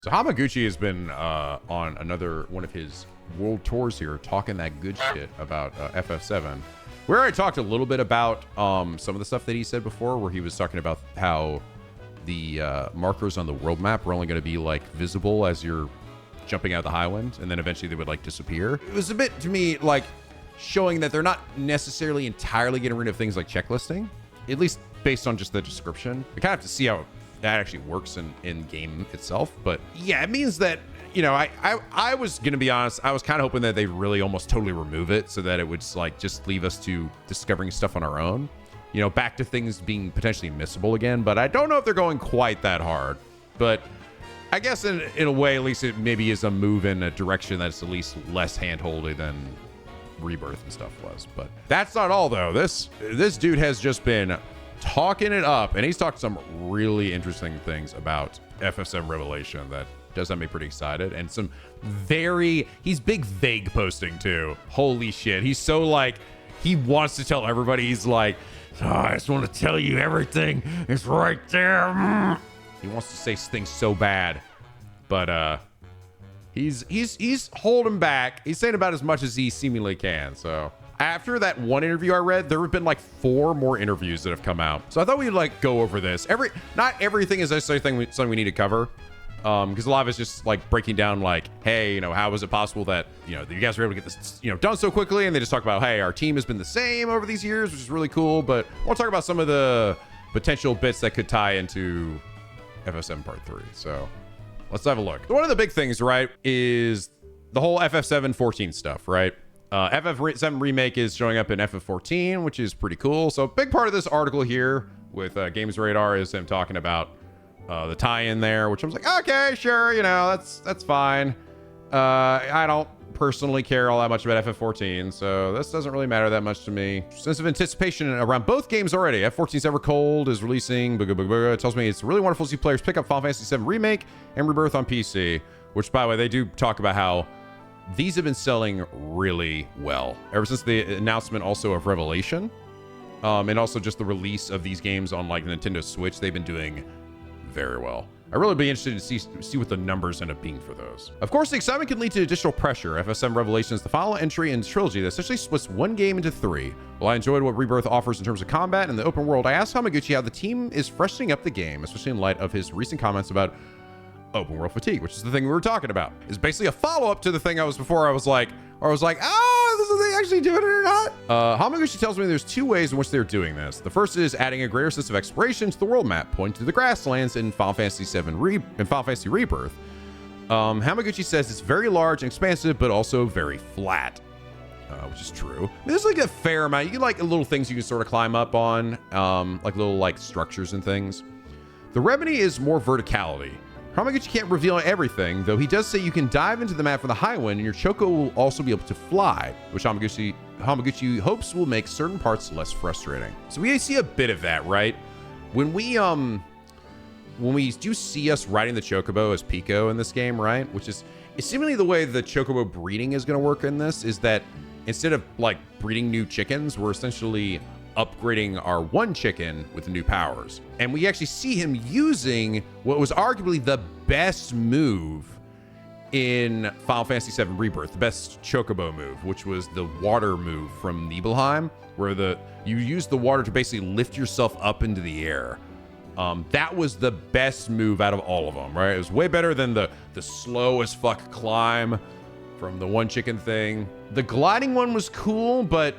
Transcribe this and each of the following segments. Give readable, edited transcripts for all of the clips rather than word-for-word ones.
So Hamaguchi has been on another one of his world tours here, talking that good shit about FF7. We already talked a little bit about some of the stuff that he said before, where he was talking about how the markers on the world map were only going to be like visible as you're jumping out of the Highwind, and then eventually they would like disappear. It was a bit, to me, like showing that they're not necessarily entirely getting rid of things like checklisting, at least based on just the description. We kind of have to see how that actually works in game itself. But yeah, it means that, you know, I was gonna be honest, I was kind of hoping that they really almost totally remove it so that it would like just leave us to discovering stuff on our own, you know, back to things being potentially missable again. But I don't know if they're going quite that hard. But I guess in a way, at least it maybe is a move in a direction that's at least less hand-holdy than Rebirth and stuff was. But that's not all though. This dude has just been talking it up, and he's talked some really interesting things about FF7 Revelation that does have me pretty excited, and some he's big vague posting too. Holy shit, he's so like, he wants to tell everybody, he's like, oh, I just want to tell you everything is right there. He wants to say things so bad, but he's holding back. He's saying about as much as he seemingly can. So after that one interview I read, there have been like 4 more interviews that have come out. So I thought we'd like go over this. Not everything is necessarily something we need to cover, because a lot of it's just like breaking down like, hey, you know, how was it possible that, you know, you guys were able to get this, you know, done so quickly? And they just talk about, hey, our team has been the same over these years, which is really cool. But I want to talk about some of the potential bits that could tie into FF7 Part 3. So let's have a look. One of the big things, right, is the whole FF7 14 stuff, right? FF7 Remake is showing up in FF14, which is pretty cool. So a big part of this article here with Games Radar is him talking about the tie-in there, which I was like, okay, sure, you know, that's fine. I don't personally care all that much about FF14, so this doesn't really matter that much to me. Sense of anticipation around both games already. FF14's Evercold is releasing. It tells me it's really wonderful to see players pick up Final Fantasy VII Remake and Rebirth on PC, which, by the way, they do talk about how these have been selling really well ever since the announcement also of Revelation, and also just the release of these games on like Nintendo Switch. They've been doing very well. I'd really be interested to see what the numbers end up being for those. Of course, the excitement can lead to additional pressure. FF7 Revelation is the final entry in the trilogy that essentially splits one game into 3. While I enjoyed what Rebirth offers in terms of combat and the open world, I asked Hamaguchi how the team is freshening up the game, especially in light of his recent comments about open world fatigue, which is the thing we were talking about. It's basically a follow-up to the thing I was like, this is they actually doing it or not? Hamaguchi tells me there's 2 ways in which they're doing this. The first is adding a greater sense of exploration to the world map, pointing to the grasslands in Final Fantasy VII and Final Fantasy Rebirth. Hamaguchi says it's very large and expansive, but also very flat, which is true. I mean, there's like a fair amount. You can like little things you can sort of climb up on, like little like structures and things. The remedy is more verticality. Hamaguchi can't reveal everything, though he does say you can dive into the map from the Highwind, and your Choco will also be able to fly, which Hamaguchi hopes will make certain parts less frustrating. So we see a bit of that, right? When we do see us riding the Chocobo as Pico in this game, right? Which is seemingly the way the Chocobo breeding is going to work in this, is that instead of like breeding new chickens, we're essentially upgrading our one chicken with new powers. And we actually see him using what was arguably the best move in Final Fantasy VII Rebirth, the best Chocobo move, which was the water move from Nibelheim, where you use the water to basically lift yourself up into the air. That was the best move out of all of them, right? It was way better than the slow as fuck climb from the one chicken thing. The gliding one was cool, but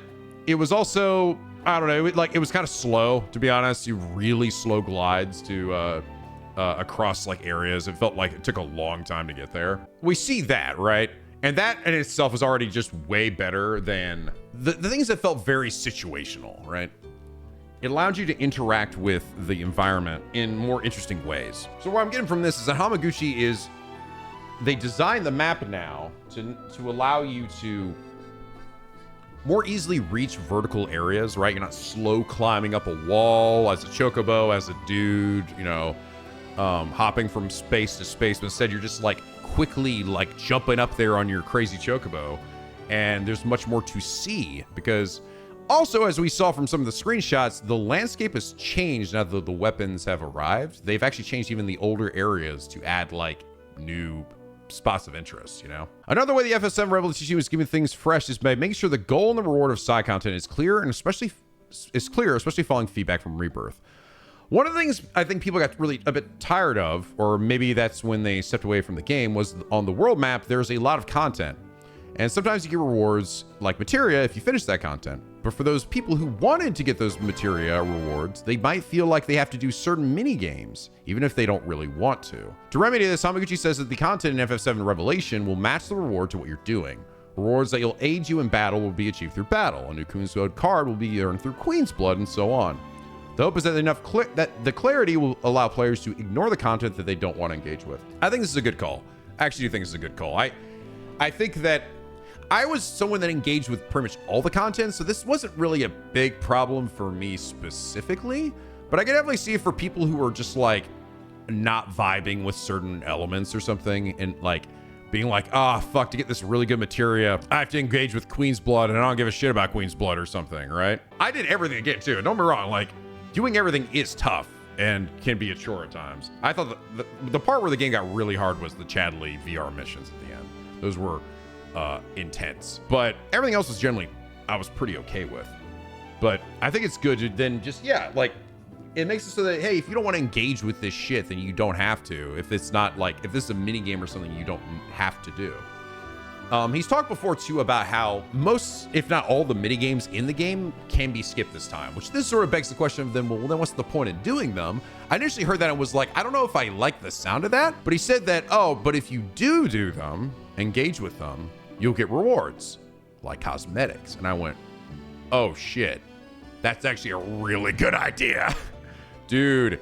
it was also, I don't know, it was kind of slow, to be honest. You really slow glides to across like areas. It felt like it took a long time to get there. We see that, right? And that in itself is already just way better than the things that felt very situational, right? It allowed you to interact with the environment in more interesting ways. So what I'm getting from this is that Hamaguchi they designed the map now to allow you to more easily reach vertical areas, right? You're not slow climbing up a wall as a Chocobo, as a dude, you know, hopping from space to space, but instead you're just like quickly like jumping up there on your crazy Chocobo, and there's much more to see, because also, as we saw from some of the screenshots, the landscape has changed now that the weapons have arrived. They've actually changed even the older areas to add like new spots of interest, you know? Another way the FF7 Revolution team is keeping things fresh is by making sure the goal and the reward of side content is clear, and especially following feedback from Rebirth. One of the things I think people got really a bit tired of, or maybe that's when they stepped away from the game, was on the world map, there's a lot of content. And sometimes you get rewards like materia if you finish that content. But for those people who wanted to get those materia rewards, they might feel like they have to do certain mini games, even if they don't really want to. To remedy this, Hamaguchi says that the content in FF7 Revelation will match the reward to what you're doing. Rewards that will aid you in battle will be achieved through battle. A new Queen's Blood card will be earned through Queen's Blood, and so on. The hope is that that the clarity will allow players to ignore the content that they don't want to engage with. I think this is a good call. I actually do think this is a good call. I think that I was someone that engaged with pretty much all the content, so this wasn't really a big problem for me specifically, but I can definitely see it for people who are just like not vibing with certain elements or something, and like being like, fuck, to get this really good materia, I have to engage with Queen's Blood, and I don't give a shit about Queen's Blood or something, right? I did everything again too, don't be wrong, like doing everything is tough and can be a chore at times. I thought the part where the game got really hard was the Chadley VR missions at the end. Those were intense, but everything else was generally I was pretty okay with. But I think it's good to then just, like it makes it so that, hey, if you don't want to engage with this shit, then you don't have to. If it's not like, if this is a mini game or something you don't have to do. He's talked before too about how most, if not all, the mini games in the game can be skipped this time, which this sort of begs the question of then, well, then what's the point in doing them? I initially heard that and was like, I don't know if I like the sound of that, but he said that, but if you do them, engage with them, you'll get rewards like cosmetics. And I went, oh shit, that's actually a really good idea. Dude,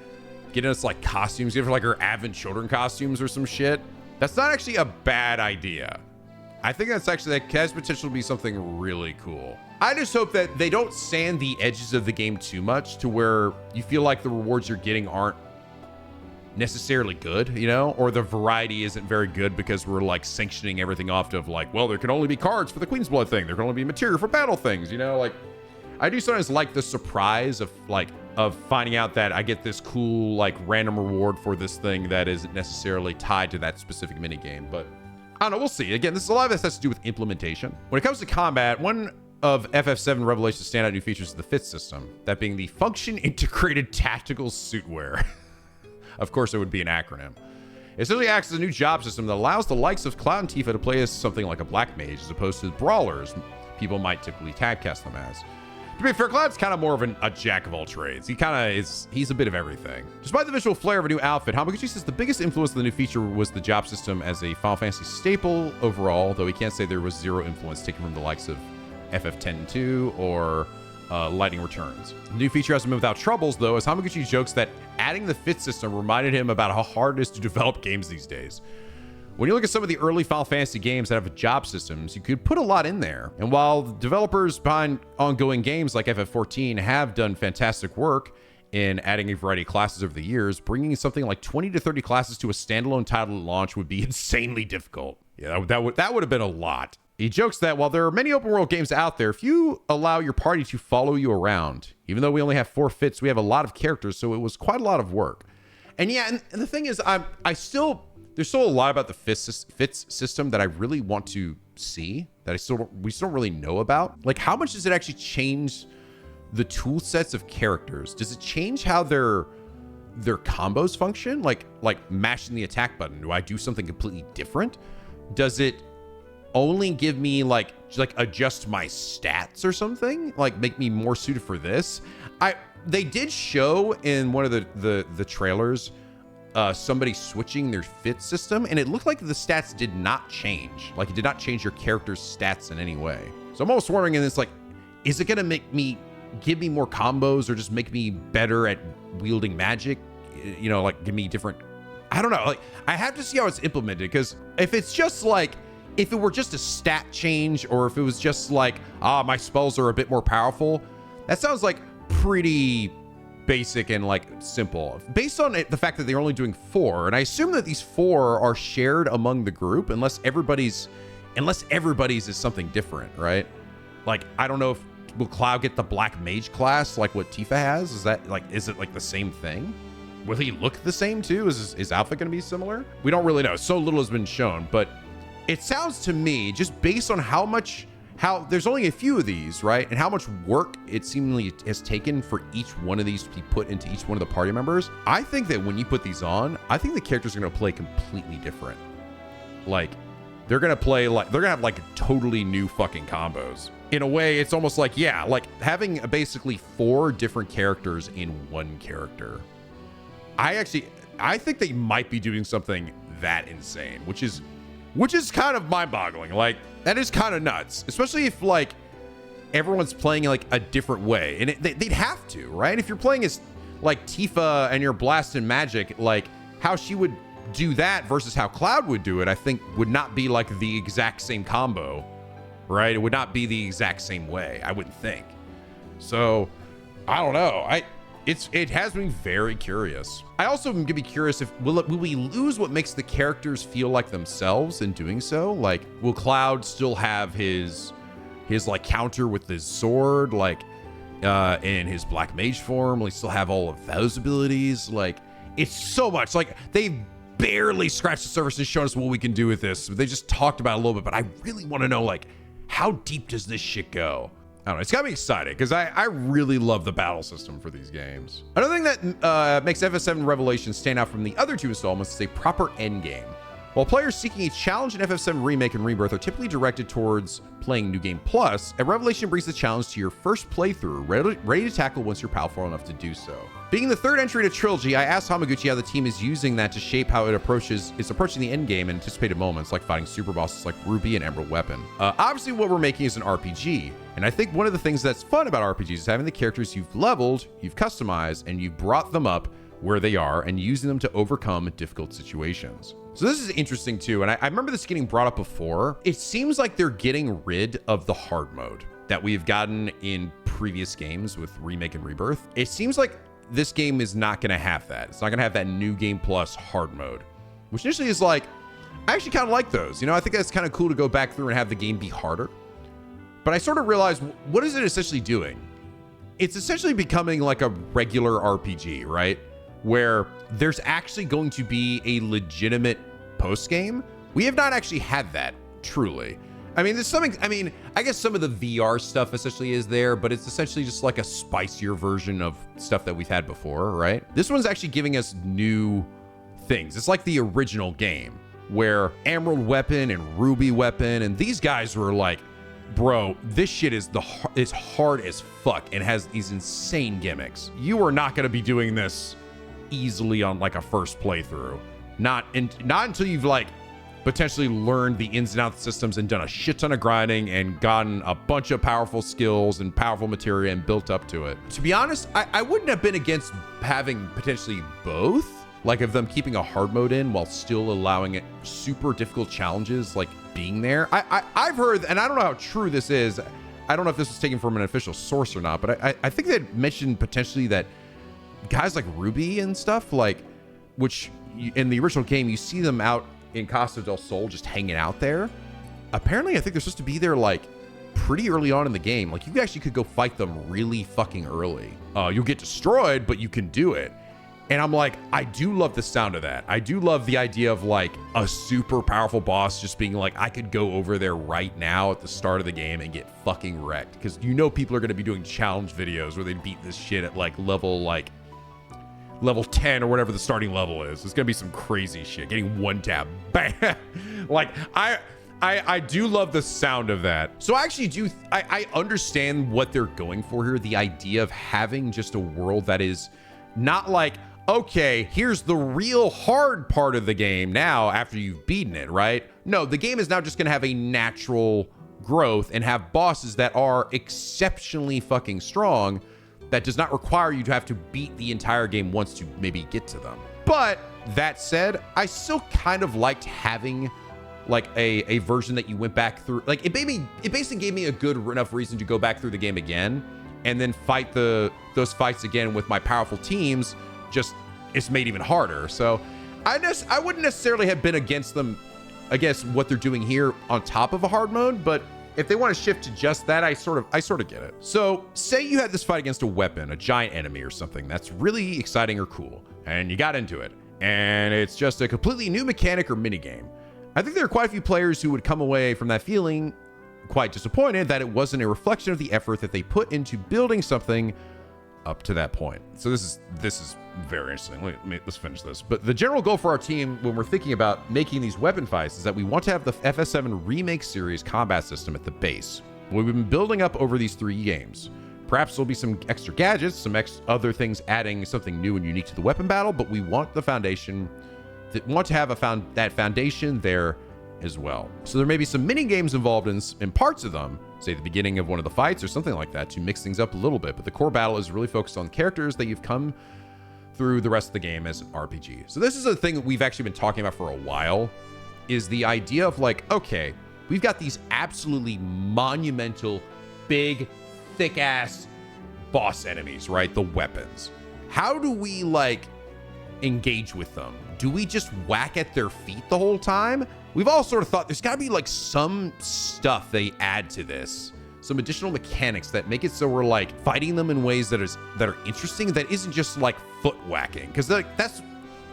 getting us like costumes, give her like her Advent Children costumes or some shit. That's not actually a bad idea. I think that has potential to be something really cool. I just hope that they don't sand the edges of the game too much to where you feel like the rewards you're getting aren't necessarily good, you know, or the variety isn't very good because we're like sanctioning everything off of like, well, there can only be cards for the Queen's Blood thing. There can only be material for battle things, you know, like I do sometimes like the surprise of finding out that I get this cool, like random reward for this thing that isn't necessarily tied to that specific mini game, but I don't know, we'll see. Again, a lot of this has to do with implementation. When it comes to combat, one of FF7 Revelation's standout new features is the FIT system, that being the Function Integrated Tactical Suit Wear. Of course, it would be an acronym. It essentially acts as a new job system that allows the likes of Cloud and Tifa to play as something like a black mage, as opposed to brawlers people might typically typecast them as. To be fair, Cloud's kind of more of a jack of all trades. He's a bit of everything. Despite the visual flair of a new outfit, Hamaguchi says the biggest influence of the new feature was the job system as a Final Fantasy staple overall, though he can't say there was zero influence taken from the likes of FF10-2 or Lightning Returns. The new feature hasn't been without troubles, though, as Hamaguchi jokes that adding the FIT system reminded him about how hard it is to develop games these days. When you look at some of the early Final Fantasy games that have job systems, you could put a lot in there. And while the developers behind ongoing games like FF14 have done fantastic work in adding a variety of classes over the years, bringing something like 20 to 30 classes to a standalone title at launch would be insanely difficult. Yeah, that would have been a lot. He jokes that while there are many open world games out there, if you allow your party to follow you around, even though we only have 4 fits, we have a lot of characters, so it was quite a lot of work. And yeah, and the thing is, there's still a lot about the fits system that I really want to see, that we still don't really know about. Like, how much does it actually change the tool sets of characters? Does it change how their combos function? Like mashing the attack button, do I do something completely different? Does it only give me like adjust my stats or something? Like make me more suited for this? They did show in one of the trailers somebody switching their fit system, and it looked like the stats did not change. Like it did not change your character's stats in any way. So I'm almost wondering, and it's like, is it gonna give me more combos or just make me better at wielding magic? You know, like give me different, I don't know. Like I have to see how it's implemented, because if it's just like, if it were just a stat change, or if it was just like, my spells are a bit more powerful, that sounds like pretty basic and like simple based on the fact that they're only doing 4, and I assume that these 4 are shared among the group unless everybody's is something different, right? Like I don't know if will Cloud get the black mage class like what Tifa has? Is it like the same thing will he look the same too? Is his outfit going to be similar? We don't really know. So little has been shown, but it sounds to me, just based on how there's only a few of these, right? And how much work it seemingly has taken for each one of these to be put into each one of the party members. I think that when you put these on, I think the characters are going to play completely different. Like, they're going to play like, they're going to have like totally new fucking combos. In a way, it's almost like, yeah, like having basically 4 different characters in one character. I think they might be doing something that insane, which is kind of mind-boggling. Like, that is kind of nuts, especially if like everyone's playing like a different way, and they'd have to, right? If you're playing as like Tifa and you're blasting magic, like how she would do that versus how Cloud would do it, I think would not be like the exact same combo, right? It would not be the exact same way, I wouldn't think. So I don't know. It has me very curious. I also am gonna be curious if will we lose what makes the characters feel like themselves in doing so? Like, will Cloud still have his like counter with his sword, like in his black mage form? Will he still have all of those abilities? Like, it's so much. Like, they barely scratched the surface and shown us what we can do with this. They just talked about it a little bit, but I really want to know, like, how deep does this shit go? I don't know. It's got me excited because I really love the battle system for these games. Another thing that makes FF7 Revelations stand out from the other 2 installments is a proper endgame. While players seeking a challenge in FF7 Remake and Rebirth are typically directed towards playing New Game Plus, a Revelation brings the challenge to your first playthrough, ready to tackle once you're powerful enough to do so. Being the 3rd entry to Trilogy, I asked Hamaguchi how the team is using that to shape how it's approaching the endgame and anticipated moments like fighting super bosses like Ruby and Emerald Weapon. Obviously, what we're making is an RPG, and I think one of the things that's fun about RPGs is having the characters you've leveled, you've customized, and you've brought them up where they are and using them to overcome difficult situations. So this is interesting too, and I remember this getting brought up before. It seems like they're getting rid of the hard mode that we've gotten in previous games with Remake and Rebirth. It seems like this game is not going to have that. It's not going to have that New Game Plus hard mode, which initially is like, I actually kind of like those. You know, I think that's kind of cool to go back through and have the game be harder. But I sort of realized, what is it essentially doing? It's essentially becoming like a regular RPG, right? Where there's actually going to be a legitimate post game. We have not actually had that, truly. I mean, there's something, I guess some of the VR stuff essentially is there, but it's essentially just like a spicier version of stuff that we've had before, right? This one's actually giving us new things. It's like the original game where Emerald Weapon and Ruby Weapon, and these guys were like, bro, this shit is hard as fuck and has these insane gimmicks. You are not going to be doing this easily on like a first playthrough. Not until you've like potentially learned the ins and outs systems and done a shit ton of grinding and gotten a bunch of powerful skills and powerful materia and built up to it. To be honest, I wouldn't have been against having potentially both, like of them keeping a hard mode in while still allowing it super difficult challenges like being there. I've heard, and I don't know how true this is, I don't know if this was taken from an official source or not, but I think they mentioned potentially that guys like Ruby and stuff, like, which in the original game you see them out in Costa del Sol just hanging out there. Apparently, I think they're supposed to be there like pretty early on in the game. Like, you actually could go fight them really fucking early. You'll get destroyed, but you can do it. And I'm like, I do love the sound of that. I do love the idea of like a super powerful boss just being like, I could go over there right now at the start of the game and get fucking wrecked. Because you know people are going to be doing challenge videos where they beat this shit at like level 10 or whatever the starting level is. It's gonna be some crazy shit. Getting one tap, bam. Like, I do love the sound of that. So I actually do, I understand what they're going for here. The idea of having just a world that is not like, okay, here's the real hard part of the game now after you've beaten it, right? No, the game is now just gonna have a natural growth and have bosses that are exceptionally fucking strong that does not require you to have to beat the entire game once to maybe get to them. But that said, I still kind of liked having like a version that you went back through. Like, it basically gave me a good enough reason to go back through the game again and then fight those fights again with my powerful teams. Just, it's made even harder. So I wouldn't necessarily have been against what they're doing here on top of a hard mode, but if they want to shift to just that, I sort of get it. So say you had this fight against a weapon, a giant enemy or something that's really exciting or cool, and you got into it, and it's just a completely new mechanic or minigame. I think there are quite a few players who would come away from that feeling quite disappointed that it wasn't a reflection of the effort that they put into building something up to that point. So this is very interesting. Let's finish this. But the general goal for our team when we're thinking about making these weapon fights is that we want to have the FF7 remake series combat system at the base. We've been building up over these 3 games. Perhaps there'll be some extra gadgets, some other things adding something new and unique to the weapon battle, but we want the foundation, want to have that foundation there as well. So there may be some mini games involved in parts of them, say the beginning of one of the fights or something like that, to mix things up a little bit, but the core battle is really focused on characters that you've come through the rest of the game as an RPG. So this is a thing that we've actually been talking about for a while, is the idea of like, okay, we've got these absolutely monumental, big, thick ass boss enemies, right? The weapons. How do we like engage with them? Do we just whack at their feet the whole time? We've all sort of thought there's got to be like some stuff they add to this, some additional mechanics that make it so we're like fighting them in ways that are interesting, that isn't just like foot whacking. Because like that's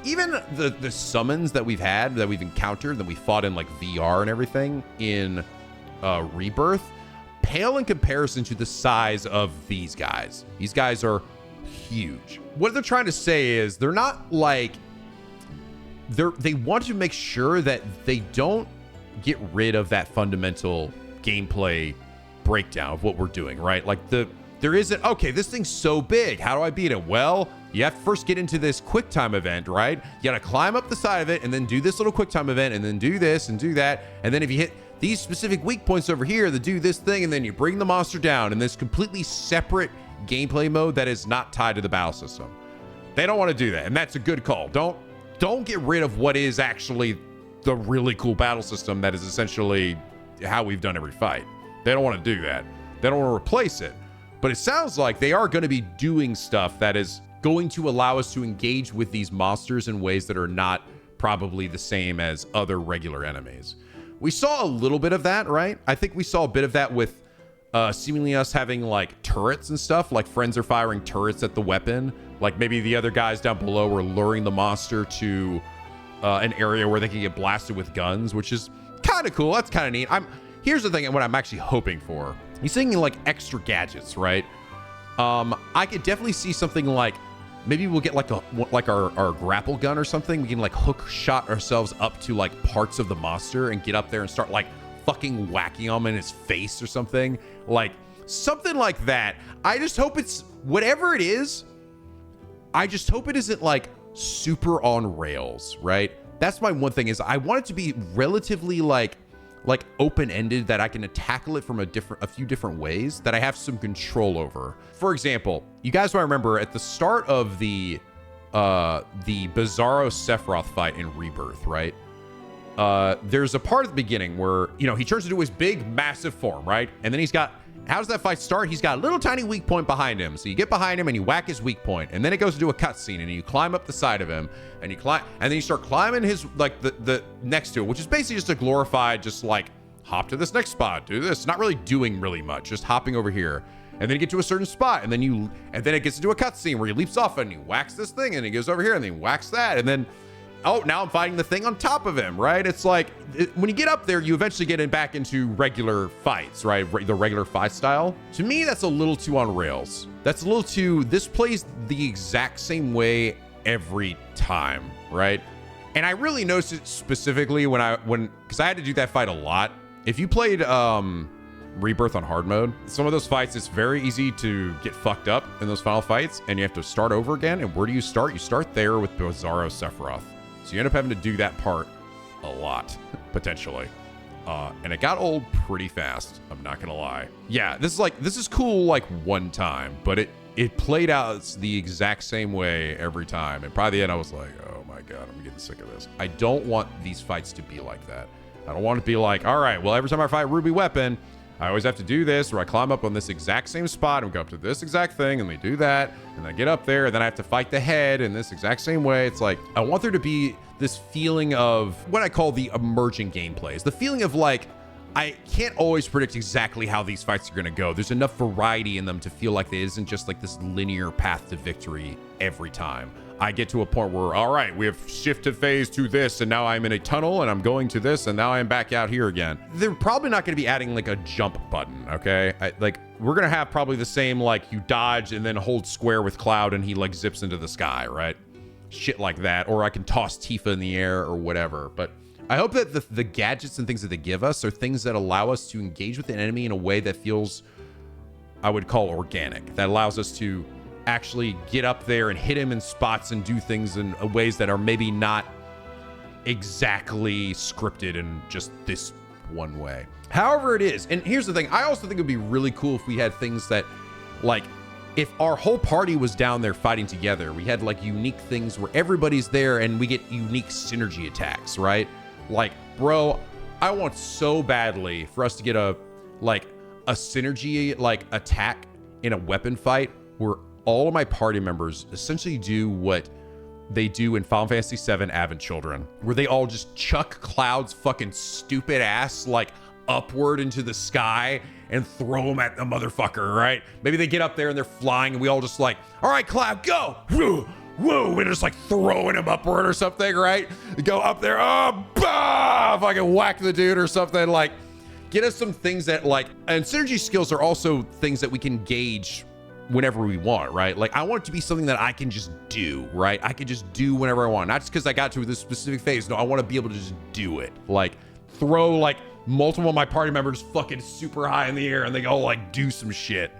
even the summons that we've encountered, that we fought in like VR and everything in Rebirth, pale in comparison to the size of these guys. These guys are huge. What they're trying to say is they're not like, they want to make sure that they don't get rid of that fundamental gameplay breakdown of what we're doing, right? Like there isn't, okay, this thing's so big, how do I beat it? Well, you have to first get into this quick time event, right? You gotta climb up the side of it and then do this little quick time event and then do this and do that. And then if you hit these specific weak points over here, then do this thing, and then you bring the monster down in this completely separate gameplay mode that is not tied to the battle system. They don't want to do that, and that's a good call. Don't get rid of what is actually the really cool battle system that is essentially how we've done every fight. They don't want to do that. They don't want to replace it. But it sounds like they are going to be doing stuff that is going to allow us to engage with these monsters in ways that are not probably the same as other regular enemies. We saw a little bit of that, right? I think we saw a bit of that with seemingly us having like turrets and stuff, like friends are firing turrets at the weapon. Like maybe the other guys down below were luring the monster to an area where they can get blasted with guns, which is kind of cool. That's kind of neat. Here's the thing, and what I'm actually hoping for. He's thinking like extra gadgets, right? I could definitely see something like maybe we'll get like our grapple gun or something. We can like hook shot ourselves up to like parts of the monster and get up there and start like fucking whacking him in his face or something. Like something like that. I just hope it's whatever it is. I just hope it isn't like super on rails, right? That's my one thing, is I want it to be relatively like open-ended, that I can tackle it from a few different ways that I have some control over. For example, you guys might remember at the start of the Bizarro Sephiroth fight in Rebirth, right? There's a part at the beginning where, you know, he turns into his big, massive form, right? And then how does that fight start? He's got a little tiny weak point behind him. So you get behind him and you whack his weak point, and then it goes into a cutscene and you climb up the side of him and you climb, and then you start climbing his, like the next to it, which is basically just a glorified, just like hop to this next spot, do this, not really doing really much, just hopping over here. And then you get to a certain spot, and then it gets into a cutscene where he leaps off and he whacks this thing, and he goes over here and then he whacks that, and then, oh, now I'm fighting the thing on top of him, right? It's like, when you get up there, you eventually get back into regular fights, right? The regular fight style. To me, that's a little too on rails. That's a little too, this plays the exact same way every time, right? And I really noticed it specifically because I had to do that fight a lot. If you played Rebirth on hard mode, some of those fights, it's very easy to get fucked up in those final fights, and you have to start over again. And where do you start? You start there with Bizarro Sephiroth. So you end up having to do that part a lot, potentially. And it got old pretty fast, I'm not gonna lie. Yeah, this is cool like one time, but it played out the exact same way every time. And by the end, I was like, oh my God, I'm getting sick of this. I don't want these fights to be like that. I don't want it to be like, all right, well, every time I fight Ruby Weapon, I always have to do this, where I climb up on this exact same spot and go up to this exact thing, and we do that, and then I get up there, and then I have to fight the head in this exact same way. It's like, I want there to be this feeling of what I call the emerging gameplays, the feeling of like, I can't always predict exactly how these fights are going to go. There's enough variety in them to feel like there isn't just like this linear path to victory every time. I get to a point where, all right, we have shifted phase to this, and now I'm in a tunnel, and I'm going to this, and now I'm back out here again. They're probably not going to be adding like a jump button, okay? Like, we're going to have probably the same, like, you dodge and then hold square with Cloud, and he like zips into the sky, right? Shit like that. Or I can toss Tifa in the air or whatever. But I hope that the gadgets and things that they give us are things that allow us to engage with the enemy in a way that feels, I would call, organic. That allows us to actually get up there and hit him in spots and do things in ways that are maybe not exactly scripted in just this one way. However it is, and here's the thing, I also think it would be really cool if we had things that, like, if our whole party was down there fighting together, we had like unique things where everybody's there and we get unique synergy attacks, right? Like, bro, I want so badly for us to get a synergy like attack in a weapon fight where all of my party members essentially do what they do in Final Fantasy VII Advent Children, where they all just chuck Cloud's fucking stupid ass like upward into the sky and throw him at the motherfucker, right? Maybe they get up there and they're flying and we all just like, all right, Cloud, go! Woo! Woo! And just like throwing him upward or something, right? Go up there, oh, bah! Fucking whack the dude or something. Like, get us some things that like, and synergy skills are also things that we can gauge whenever we want, right? Like, I want it to be something that I can just do, right? I can just do whenever I want. Not just because I got to this specific phase. No, I want to be able to just do it. Like, throw like multiple of my party members fucking super high in the air and they all like do some shit.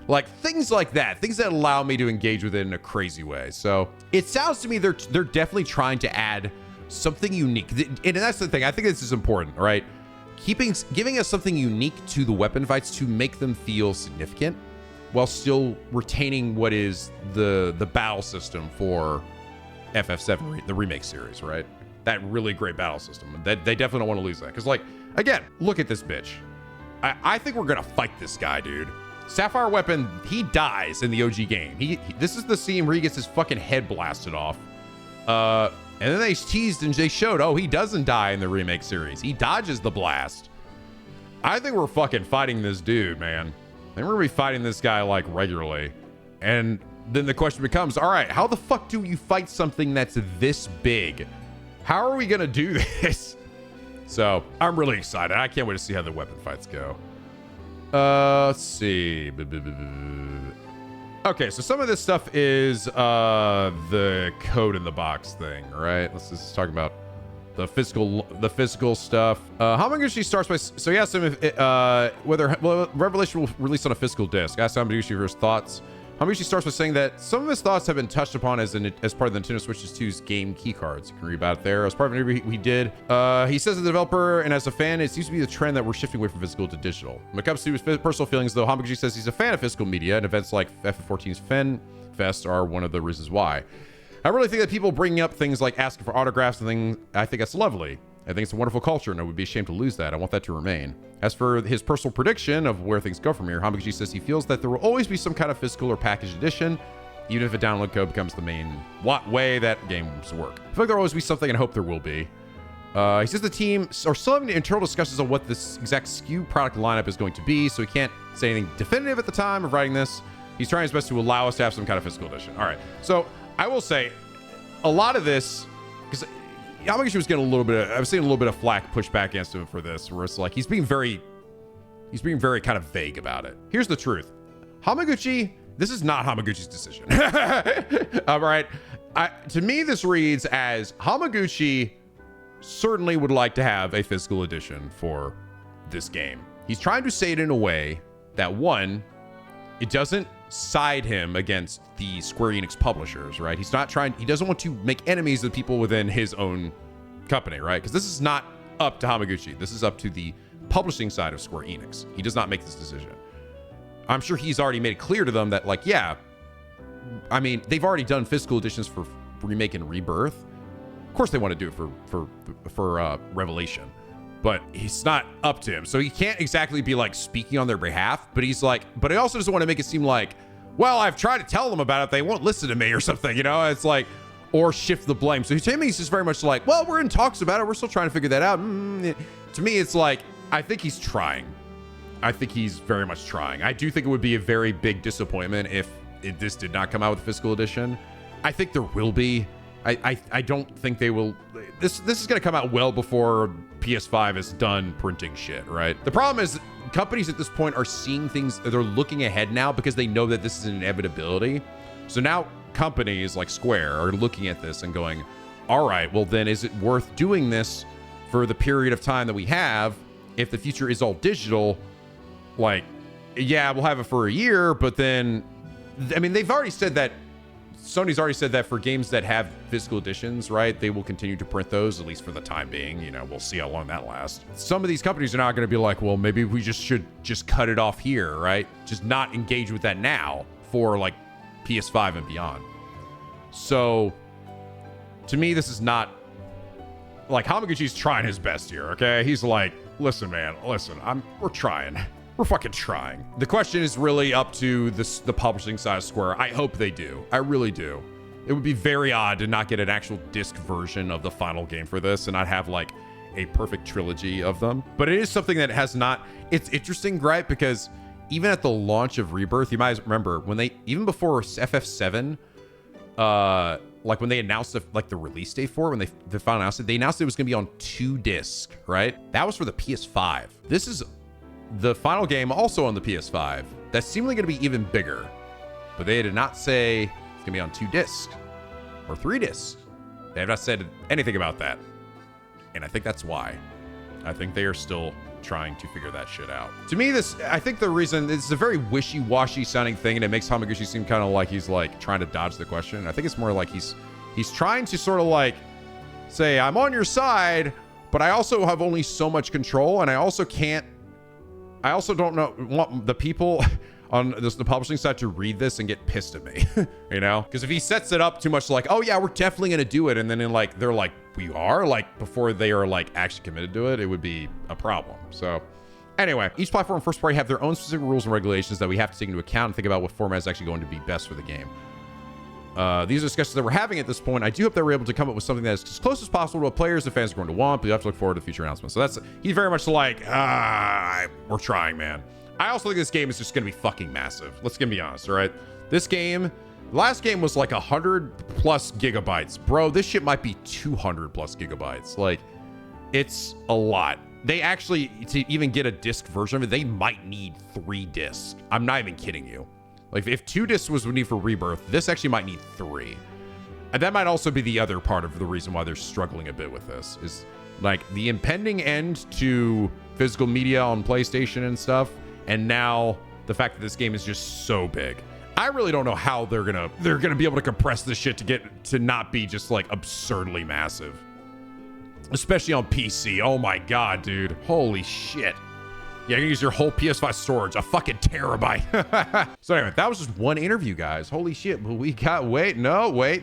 Like things like that, things that allow me to engage with it in a crazy way. So it sounds to me they're definitely trying to add something unique. And that's the thing. I think this is important, right? Giving us something unique to the weapon fights to make them feel significant while still retaining what is the battle system for FF7, the remake series, right? That really great battle system. That they definitely don't want to lose that. Because, like, again, look at this bitch. I think we're gonna fight this guy, dude. Sapphire Weapon, he dies in the OG game. This is the scene where he gets his fucking head blasted off. And then they teased and they showed, oh, he doesn't die in the remake series. He dodges the blast. I think we're fucking fighting this dude, man. I think we're gonna be fighting this guy like regularly. And then the question becomes, all right, how the fuck do you fight something that's this big? How are we gonna do this? So I'm really excited. I can't wait to see how the weapon fights go. Let's see. Okay, so some of this stuff is the code in the box thing, right? Let's just talk about the physical stuff. Hamaguchi starts by, so he asked him if whether Revelation will release on a physical disc. Asked Hamaguchi for his thoughts. Hamaguchi starts by saying that some of his thoughts have been touched upon as part of the Nintendo Switch 2's game keycards. You can read about it there. As part of an interview he did, he says as a developer and as a fan, it seems to be the trend that we're shifting away from physical to digital. When it comes to his personal feelings, though, Hamaguchi says he's a fan of physical media, and events like FF14's Fen Fest are one of the reasons why. I really think that people bringing up things like asking for autographs and things, I think that's lovely. I think it's a wonderful culture, and I would be ashamed to lose that. I want that to remain. As for his personal prediction of where things go from here, Hamaguchi says he feels that there will always be some kind of physical or packaged edition, even if a download code becomes the main way that games work. I feel like there will always be something, and I hope there will be. He says the team are still having internal discussions on what this exact SKU product lineup is going to be, so he can't say anything definitive at the time of writing this. He's trying his best to allow us to have some kind of physical edition. All right, so I will say a lot of this, because Hamaguchi was getting I was seeing a little bit of flack pushed back against him for this, where it's like he's being very kind of vague about it. Here's the truth. Hamaguchi, this is not Hamaguchi's decision. All right. To me, this reads as Hamaguchi certainly would like to have a physical edition for this game. He's trying to say it in a way that, one, it doesn't side him against the Square Enix publishers, right? He doesn't want to make enemies of people within his own company, right? Because this is not up to Hamaguchi. This is up to the publishing side of Square Enix. He does not make this decision. I'm sure he's already made it clear to them that, like, yeah, I mean, they've already done physical editions for Remake and Rebirth. Of course they want to do it for Revelation, but it's not up to him. So he can't exactly be like speaking on their behalf, but he's like, but he also doesn't want to make it seem like, well, I've tried to tell them about it, they won't listen to me or something, you know? It's like, or shift the blame. So to me, he's just very much like, well, we're in talks about it, we're still trying to figure that out. To me, it's like, I think he's trying. I think he's very much trying. I do think it would be a very big disappointment if this did not come out with physical edition. I think there will be. I don't think they will. This is going to come out well before PS5 is done printing shit, right? The problem is companies at this point are seeing things. They're looking ahead now because they know that this is an inevitability. So now companies like Square are looking at this and going, all right, well then is it worth doing this for the period of time that we have? If the future is all digital, like, yeah, we'll have it for a year, but then, I mean, they've already said that, Sony's already said that for games that have physical editions, right, they will continue to print those, at least for the time being. You know, we'll see how long that lasts. Some of these companies are not going to be like, well, maybe we should cut it off here, right? Just not engage with that now for like PS5 and beyond. So, to me, this is not, like, Hamaguchi's trying his best here, okay? He's like, listen, man, listen, we're trying. We're fucking trying. The question is really up to the publishing side of Square. I hope they do. I really do. It would be very odd to not get an actual disc version of the final game for this and not have like a perfect trilogy of them. But it is something that has not, it's interesting, right? Because even at the launch of Rebirth, you might remember when even before FF7, like when they announced the release date for it, when they finally announced it, they announced it was going to be on 2 discs, right? That was for the PS5. This is the final game also on the PS5. That's seemingly going to be even bigger, but they did not say it's going to be on 2 discs or 3 discs. They have not said anything about that. And I think that's why. I think they are still trying to figure that shit out. To me, I think the reason, it's a very wishy-washy sounding thing, and it makes Hamaguchi seem kind of like he's like trying to dodge the question. I think it's more like he's trying to sort of like say, I'm on your side, but I also have only so much control, and I also don't want the people on the publishing side to read this and get pissed at me, you know? Because if he sets it up too much like, oh yeah, we're definitely gonna do it, and then they're like, we are, like, before they are like actually committed to it, it would be a problem. So anyway, each platform and first party have their own specific rules and regulations that we have to take into account and think about what format is actually going to be best for the game. These are discussions that we're having at this point. I do hope that we're able to come up with something that is as close as possible to what players and fans are going to want, but you have to look forward to future announcements. So he's very much like, we're trying, man. I also think this game is just going to be fucking massive. Let's be honest, all right? This game, last game was like 100+ gigabytes. Bro, this shit might be 200+ gigabytes. Like, it's a lot. They actually, to even get a disc version of it, they might need 3 discs. I'm not even kidding you. Like, if 2 discs was needed for Rebirth, this actually might need 3. And that might also be the other part of the reason why they're struggling a bit with this, is like the impending end to physical media on PlayStation and stuff, and now the fact that this game is just so big. I really don't know how they're gonna be able to compress this shit to not be just like absurdly massive, especially on PC. Oh my god, dude, holy shit. Yeah, you can use your whole PS5 storage, a fucking terabyte. So anyway, that was just one interview, guys. Holy shit, but we got, wait,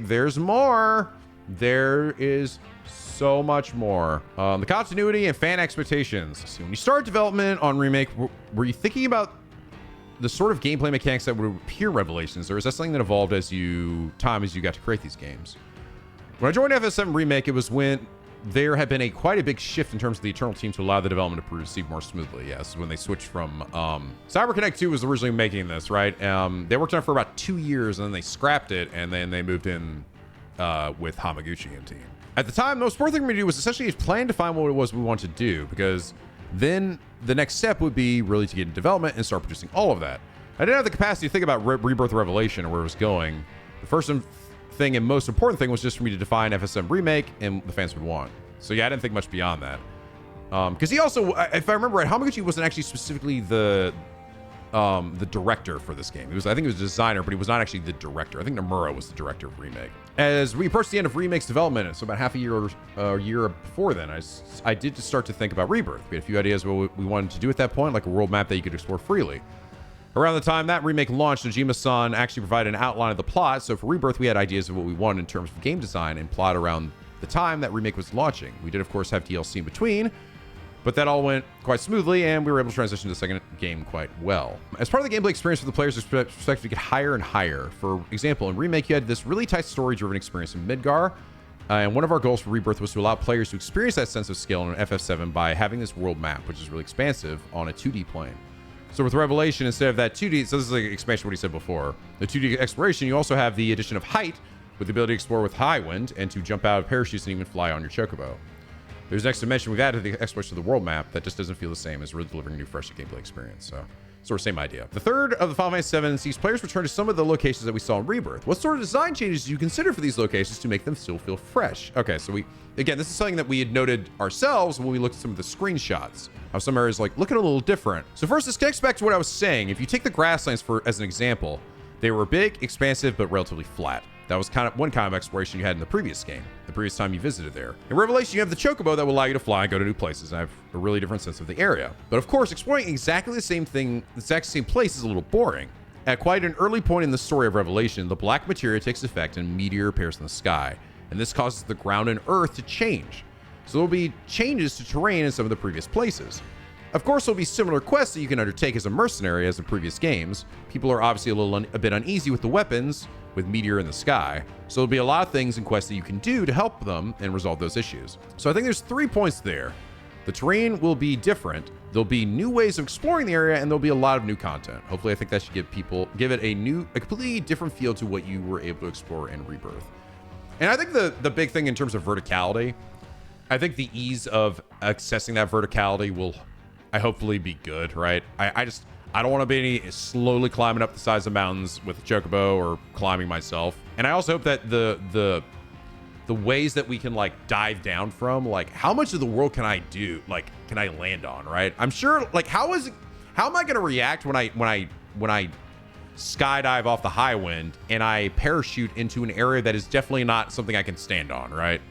there's more. There is so much more. The continuity and fan expectations. So when you started development on Remake, were you thinking about the sort of gameplay mechanics that would appear Revelations, or is that something that evolved as you got to create these games? When I joined FF7 Remake, it was when there had been quite a big shift in terms of the Eternal team to allow the development to proceed more smoothly. Yes, when they switched from CyberConnect 2 was originally making this, right? They worked on it for about 2 years, and then they scrapped it, and then they moved in with Hamaguchi and team. At the time, the most important thing for me to do was essentially plan to find what it was we wanted to do, because then the next step would be really to get in development and start producing all of that. I didn't have the capacity to think about Rebirth Revelation or where it was going. The first thing and most important thing was just for me to define FF7 Remake and the fans would want. So yeah, I didn't think much beyond that. Because he also, if I remember right, Hamaguchi wasn't actually specifically the director for this game. I think he was a designer, but he was not actually the director. I think Nomura was the director of Remake. As we approached the end of Remake's development, so about half a year or a year before then, I did start to think about Rebirth. We had a few ideas of what we wanted to do at that point, like a world map that you could explore freely. Around the time that Remake launched, Nojima-san actually provided an outline of the plot, so for Rebirth, we had ideas of what we wanted in terms of game design and plot around the time that Remake was launching. We did, of course, have DLC in between, but that all went quite smoothly, and we were able to transition to the second game quite well. As part of the gameplay experience for the player's perspective, we get higher and higher. For example, in Remake, you had this really tight story-driven experience in Midgar, And one of our goals for Rebirth was to allow players to experience that sense of scale in FF7 by having this world map, which is really expansive, on a 2D plane. So with Revelation, instead of that 2D, so this is like an expansion of what he said before, the 2D exploration, you also have the addition of height with the ability to explore with high wind and to jump out of parachutes and even fly on your chocobo. There's an extra dimension we've added to the exploration of the world map that just doesn't feel the same as really delivering a new, fresh gameplay experience. So sort of same idea. The third of the Final Fantasy VII sees players return to some of the locations that we saw in Rebirth. What sort of design changes do you consider for these locations to make them still feel fresh? Okay, so again, this is something that we had noted ourselves when we looked at some of the screenshots. How some areas like looking a little different. So first, this connects back to what I was saying. If you take the grasslands as an example, they were big, expansive, but relatively flat. That was one kind of exploration you had in the previous game, the previous time you visited there. In Revelation, you have the chocobo that will allow you to fly and go to new places and have a really different sense of the area. But of course, exploring exactly the same thing, the exact same place is a little boring. At quite an early point in the story of Revelation, the black materia takes effect and a meteor appears in the sky. And this causes the ground and earth to change. So there'll be changes to terrain in some of the previous places. Of course, there'll be similar quests that you can undertake as a mercenary as in previous games. People are obviously a bit uneasy with the weapons, with meteor in the sky. So there'll be a lot of things and quests that you can do to help them and resolve those issues. So I think there's 3 points there. The terrain will be different. There'll be new ways of exploring the area, and there'll be a lot of new content. Hopefully, I think that should give it a completely different feel to what you were able to explore in Rebirth. And I think the big thing in terms of verticality, I think the ease of accessing that verticality will hopefully be good, right? I don't want to be slowly climbing up the sides of mountains with a chocobo or climbing myself. And I also hope that the ways that we can like dive down from, like how much of the world can I do? Like, can I land on, right? I'm sure, like, how am I going to react when I skydive off the high wind and I parachute into an area that is definitely not something I can stand on, right?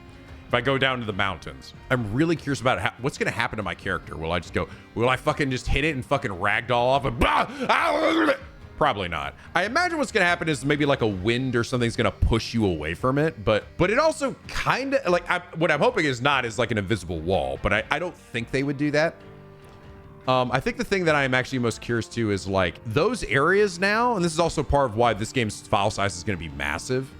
If I go down to the mountains, I'm really curious about what's going to happen to my character. Will I fucking just hit it and fucking ragdoll off and probably not. I imagine what's going to happen is maybe like a wind or something's going to push you away from it. But it also kind of like, what I'm hoping is like an invisible wall, but I don't think they would do that. I think the thing that I am actually most curious to is like those areas now, and this is also part of why this game's file size is going to be massive.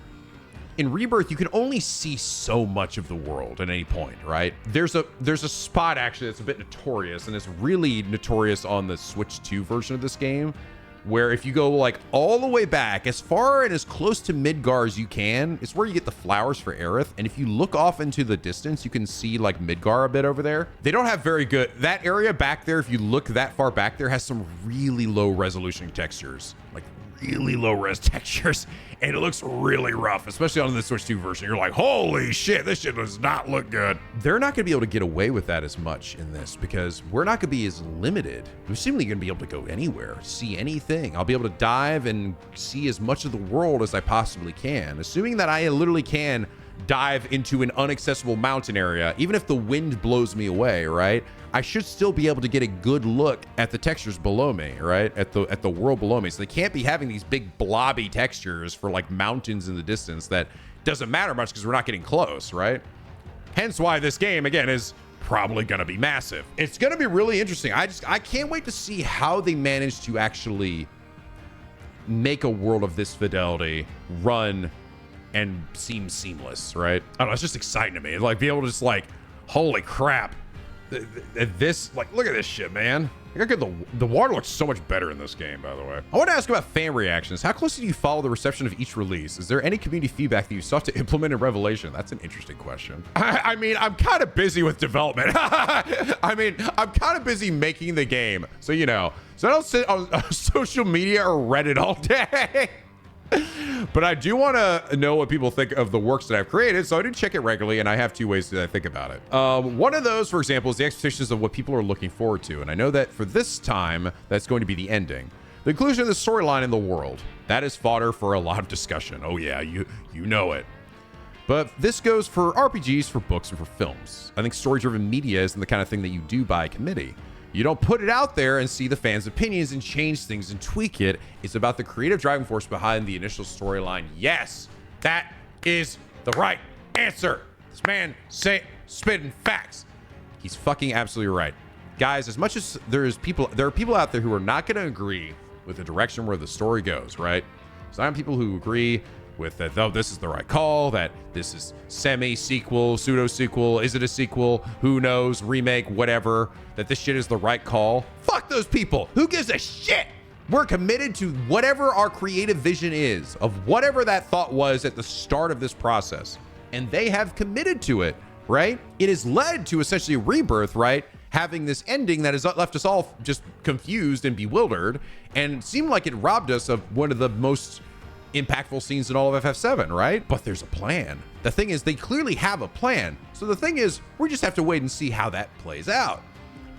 In Rebirth, you can only see so much of the world at any point, right? There's a spot actually that's a bit notorious, and it's really notorious on the Switch 2 version of this game, where if you go like all the way back, as far and as close to Midgar as you can, it's where you get the flowers for Aerith. And if you look off into the distance, you can see like Midgar a bit over there. They don't have very good, that area back there, if you look that far back there, has some really low resolution textures, like really low res textures, and it looks really rough, especially on the Switch 2 version. You're like, holy shit, this shit does not look good. They're not gonna be able to get away with that as much in this because we're not gonna be as limited. We're seemingly gonna be able to go anywhere, see anything. I'll be able to dive and see as much of the world as I possibly can, assuming that I literally can dive into an inaccessible mountain area, even if the wind blows me away, right? I should still be able to get a good look at the textures below me, right? At the world below me. So they can't be having these big blobby textures for like mountains in the distance that doesn't matter much because we're not getting close, right? Hence why this game, again, is probably going to be massive. It's going to be really interesting. I can't wait to see how they manage to actually make a world of this fidelity run and seem seamless, right? I don't know, it's just exciting to me. Like, be able to just like, holy crap. This, like, look at this shit, man. Look at the water looks so much better in this game, by the way. I want to ask about fan reactions. How closely do you follow the reception of each release? Is there any community feedback that you sought to implement in Revelation? That's an interesting question. I mean, I'm kind of busy with development. I mean, I'm kind of busy making the game. So, you know, so I don't sit on social media or Reddit all day. But I do want to know what people think of the works that I've created, so I do check it regularly, and I have 2 ways that I think about it. One of those, for example, is the expectations of what people are looking forward to, and I know that for this time, that's going to be the ending. The inclusion of the storyline in the world. That is fodder for a lot of discussion. Oh yeah, you know it. But this goes for RPGs, for books, and for films. I think story-driven media isn't the kind of thing that you do by committee. You don't put it out there and see the fans' opinions and change things and tweak it. It's about the creative driving force behind the initial storyline. Yes, that is the right answer. This man spitting facts. He's fucking absolutely right. Guys, as much as there are people out there who are not going to agree with the direction where the story goes, right? So I have people who agree with that, though, this is the right call, that this is semi-sequel, pseudo-sequel, is it a sequel, who knows, remake, whatever, that this shit is the right call. Fuck those people. Who gives a shit? We're committed to whatever our creative vision is of whatever that thought was at the start of this process. And they have committed to it, right? It has led to essentially a rebirth, right? Having this ending that has left us all just confused and bewildered, and seemed like it robbed us of one of the most impactful scenes in all of FF7, right? But there's a plan. The thing is, they clearly have a plan. So the thing is, we just have to wait and see how that plays out.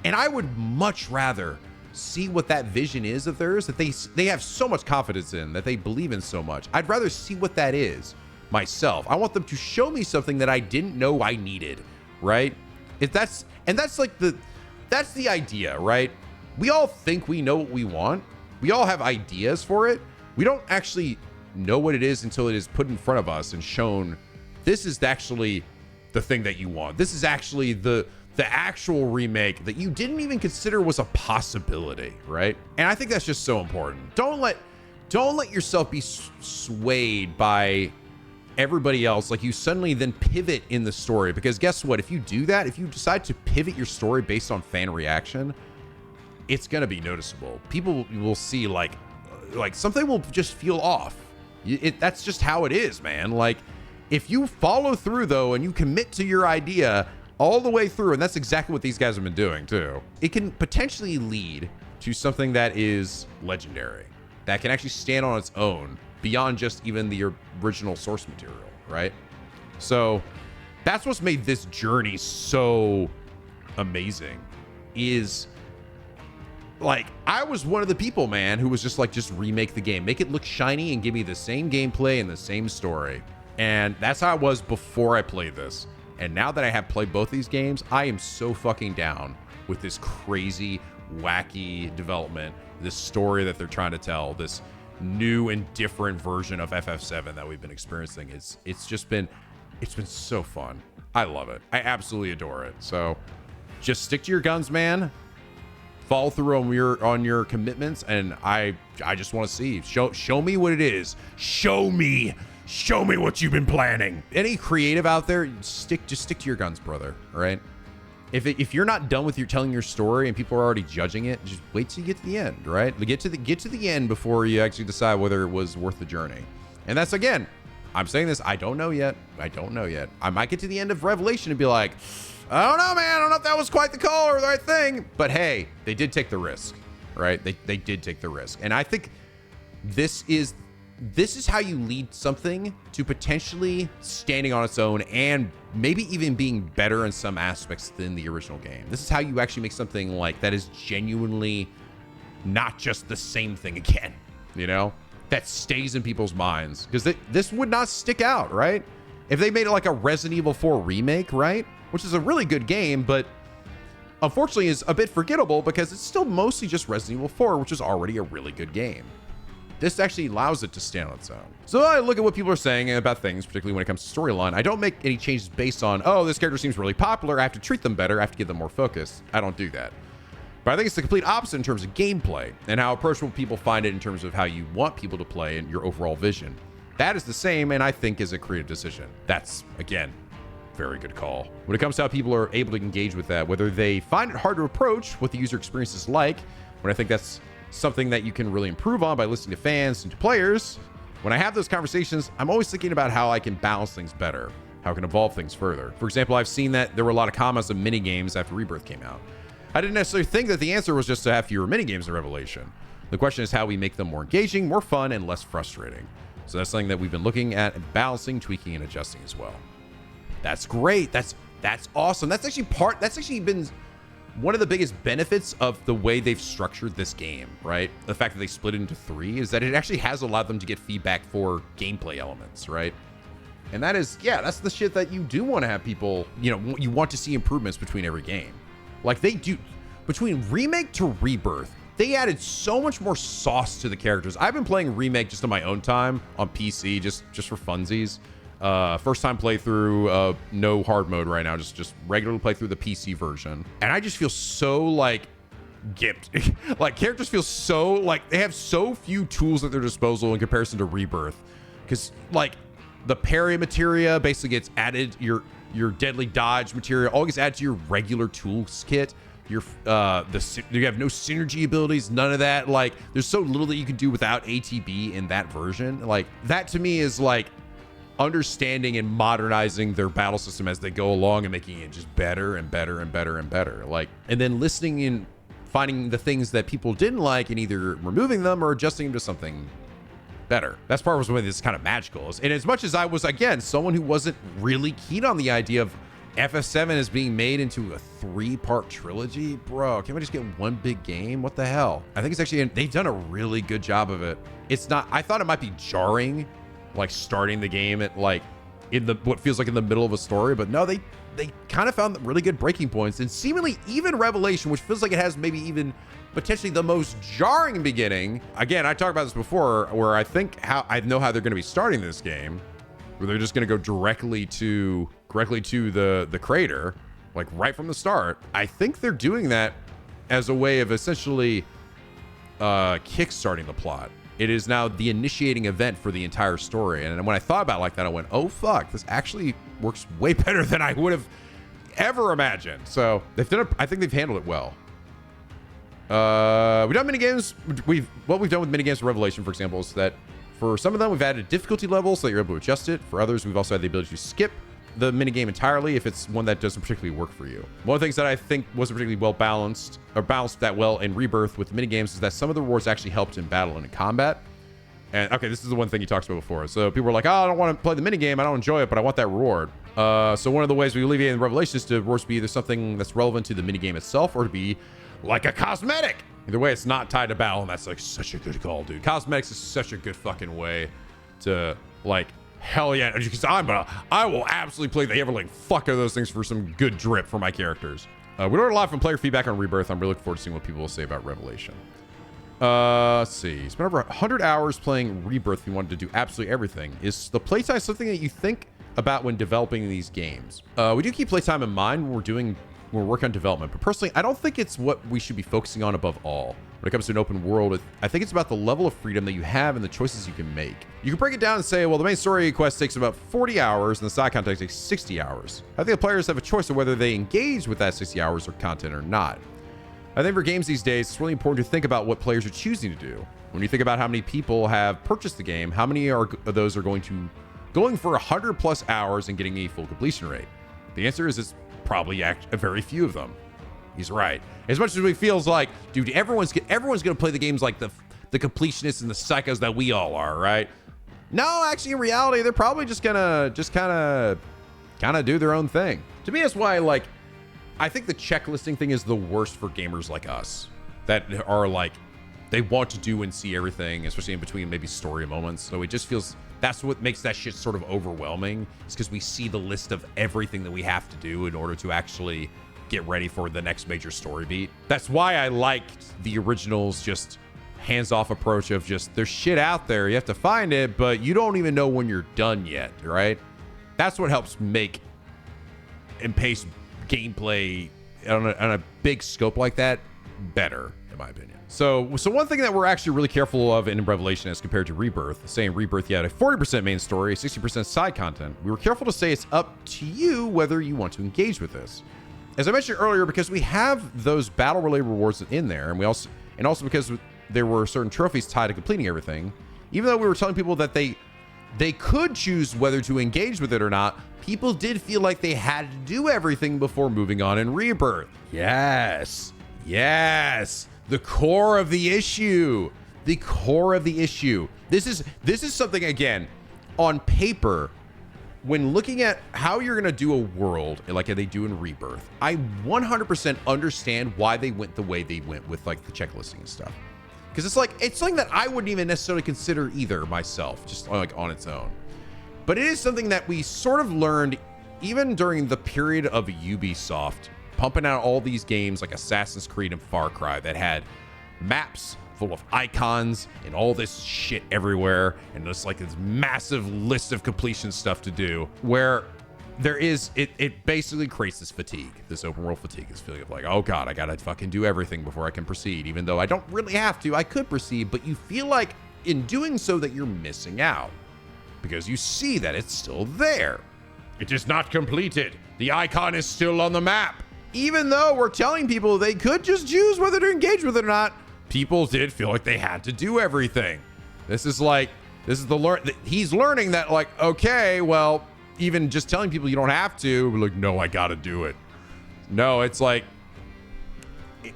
And I would much rather see what that vision is of theirs that they have so much confidence in, that they believe in so much. I'd rather see what that is myself. I want them to show me something that I didn't know I needed, right? That's the idea, right? We all think we know what we want. We all have ideas for it. We don't actually know what it is until it is put in front of us and shown, this is actually the thing that you want. This is actually the actual remake that you didn't even consider was a possibility, right? And I think that's just so important. Don't let yourself be swayed by everybody else. Like, you suddenly then pivot in the story, because guess what? If you do that, if you decide to pivot your story based on fan reaction, it's going to be noticeable. People will see like something will just feel off. That's just how it is, man. Like, if you follow through though, and you commit to your idea all the way through, and that's exactly what these guys have been doing too, it can potentially lead to something that is legendary, that can actually stand on its own beyond just even the original source material, right? So that's what's made this journey so amazing. Is like, I was one of the people, man, who was just like, just remake the game, make it look shiny and give me the same gameplay and the same story. And that's how I was before I played this. And now that I have played both these games, I am so fucking down with this crazy, wacky development, this story that they're trying to tell, this new and different version of FF7 that we've been experiencing. It's been so fun. I love it. I absolutely adore it. So just stick to your guns, man. Follow through on your commitments, and I just want to see. Show me what it is. Show me what you've been planning. Any creative out there, just stick to your guns, brother. All right. If you're not done with telling your story and people are already judging it, just wait till you get to the end, right? Get to the end before you actually decide whether it was worth the journey. And that's, again, I'm saying this, I don't know yet. I might get to the end of Revelation and be like, I don't know, man. I don't know if that was quite the call or the right thing. But hey, they did take the risk, right? They did take the risk. And I think this is how you lead something to potentially standing on its own and maybe even being better in some aspects than the original game. This is how you actually make something like that is genuinely not just the same thing again, you know, that stays in people's minds, because this would not stick out, right? If they made it like a Resident Evil 4 remake, right? Which is a really good game, but unfortunately is a bit forgettable because it's still mostly just Resident Evil 4, which is already a really good game. This actually allows it to stand on its own. So I look at what people are saying about things, particularly when it comes to storyline. I don't make any changes based on, oh, this character seems really popular, I have to treat them better, I have to give them more focus. I don't do that. But I think it's the complete opposite in terms of gameplay and how approachable people find it in terms of how you want people to play and your overall vision. That is the same, and I think is a creative decision. That's, again, very good call. When it comes to how people are able to engage with that, whether they find it hard to approach what the user experience is like, when I think that's something that you can really improve on by listening to fans and to players. When I have those conversations, I'm always thinking about how I can balance things better, how I can evolve things further. For example, I've seen that there were a lot of comments on minigames after Rebirth came out. I didn't necessarily think that the answer was just to have fewer minigames in Revelation. The question is how we make them more engaging, more fun, and less frustrating. So that's something that we've been looking at and balancing, tweaking, and adjusting as well. That's great. That's awesome. That's actually been one of the biggest benefits of the way they've structured this game, right? The fact that they split it into 3 is that it actually has allowed them to get feedback for gameplay elements, right? And that is, yeah, that's the shit that you do want to have people, you know, you want to see improvements between every game. Like they do, between Remake to Rebirth, they added so much more sauce to the characters. I've been playing Remake just on my own time on PC, just for funsies. First time playthrough, no hard mode right now, just regularly play through the PC version. And I just feel so like gimped. Like characters feel so like they have so few tools at their disposal in comparison to Rebirth. because like the parry materia basically gets added, your deadly dodge materia all gets added to your regular tools kit. You have no synergy abilities, none of that. Like there's so little that you can do without ATB in that version. Like that to me is like understanding and modernizing their battle system as they go along and making it just better and better and better and better. Like, and then listening and finding the things that people didn't like and either removing them or adjusting them to something better. That's part of why this is kind of magical. And as much as I was, again, someone who wasn't really keen on the idea of FF7 is being made into a 3-part trilogy, bro, can't we just get one big game? What the hell? I think it's actually, they've done a really good job of it. It's not, I thought it might be jarring, like starting the game at like in the what feels like in the middle of a story, but no, they kind of found really good breaking points. And seemingly even Revelation, which feels like it has maybe even potentially the most jarring beginning. Again, I talked about this before, where I think I know how they're going to be starting this game, where they're just going to go directly to the crater, like right from the start. I think they're doing that as a way of essentially kickstarting the plot. It is now the initiating event for the entire story. And when I thought about it like that, I went, oh, fuck, this actually works way better than I would have ever imagined. So they've done I think they've handled it well. We've done minigames. What we've done with minigames for Revelation, for example, is that for some of them, we've added difficulty levels so that you're able to adjust it. For others, we've also had the ability to skip the minigame entirely if it's one that doesn't particularly work for you. One of the things that I think wasn't particularly well balanced or balanced that well in Rebirth with the minigames is that some of the rewards actually helped in battle and in combat. And okay, this is the one thing you talked about before. So people were like, oh, I don't want to play the minigame, I don't enjoy it, but I want that reward. So one of the ways we alleviate in Revelation is to rewards be either something that's relevant to the minigame itself or to be like a cosmetic. Either way, it's not tied to battle, and that's like such a good call, dude. Cosmetics is such a good fucking way to like, hell yeah, because I will absolutely play the everling fuck out of those things for some good drip for my characters. We learned a lot from player feedback on Rebirth. I'm really looking forward to seeing what people will say about Revelation. Let's see. Spent over 100 hours playing Rebirth. We wanted to do absolutely everything. Is the playtime something that you think about when developing these games? We do keep playtime in mind when we're working on development, but personally, I don't think it's what we should be focusing on above all. When it comes to an open world, I think it's about the level of freedom that you have and the choices you can make. You can break it down and say, well, the main story quest takes about 40 hours and the side content takes 60 hours. I think the players have a choice of whether they engage with that 60 hours of content or not. I think for games these days, it's really important to think about what players are choosing to do. When you think about how many people have purchased the game, how many of those are going for 100 plus hours and getting a full completion rate? The answer is it's probably a very few of them. He's right. As much as it feels like, dude, everyone's gonna play the games like the completionists and the psychos that we all are, right? No, actually, in reality, they're probably just gonna kind of do their own thing. To me, that's why, like, I think the checklisting thing is the worst for gamers like us that are like, they want to do and see everything, especially in between maybe story moments. So it just feels, that's what makes that shit sort of overwhelming. It's because we see the list of everything that we have to do in order to actually get ready for the next major story beat. That's why I liked the original's just hands-off approach of just, there's shit out there, you have to find it, but you don't even know when you're done yet, right? That's what helps make and pace gameplay on a big scope like that better, in my opinion. So one thing that we're actually really careful of in Revelation as compared to Rebirth, saying Rebirth, you had a 40% main story, 60% side content. We were careful to say it's up to you whether you want to engage with this. As I mentioned earlier, because we have those battle-related rewards in there, and also because there were certain trophies tied to completing everything, even though we were telling people that they could choose whether to engage with it or not, people did feel like they had to do everything before moving on in Rebirth. Yes. The core of the issue. The core of the issue. This is something, again, on paper, when looking at how you're going to do a world like they do in Rebirth, I 100% understand why they went the way they went with like the checklisting and stuff. Because it's something that I wouldn't even necessarily consider either myself, just like on its own. But it is something that we sort of learned even during the period of Ubisoft pumping out all these games like Assassin's Creed and Far Cry that had maps full of icons and all this shit everywhere, and just like this massive list of completion stuff to do, where there is, it basically creates this fatigue, this open world fatigue, this feeling of like, oh god, I gotta fucking do everything before I can proceed, even though I don't really have to. I could proceed, but you feel like in doing so that you're missing out. because you see that it's still there. It is not completed. The icon is still on the map. Even though we're telling people they could just choose whether to engage with it or not, people did feel like they had to do everything. This is he's learning that, like, okay, well, even just telling people you don't have to, we're like, no, I gotta do it. No, it's like,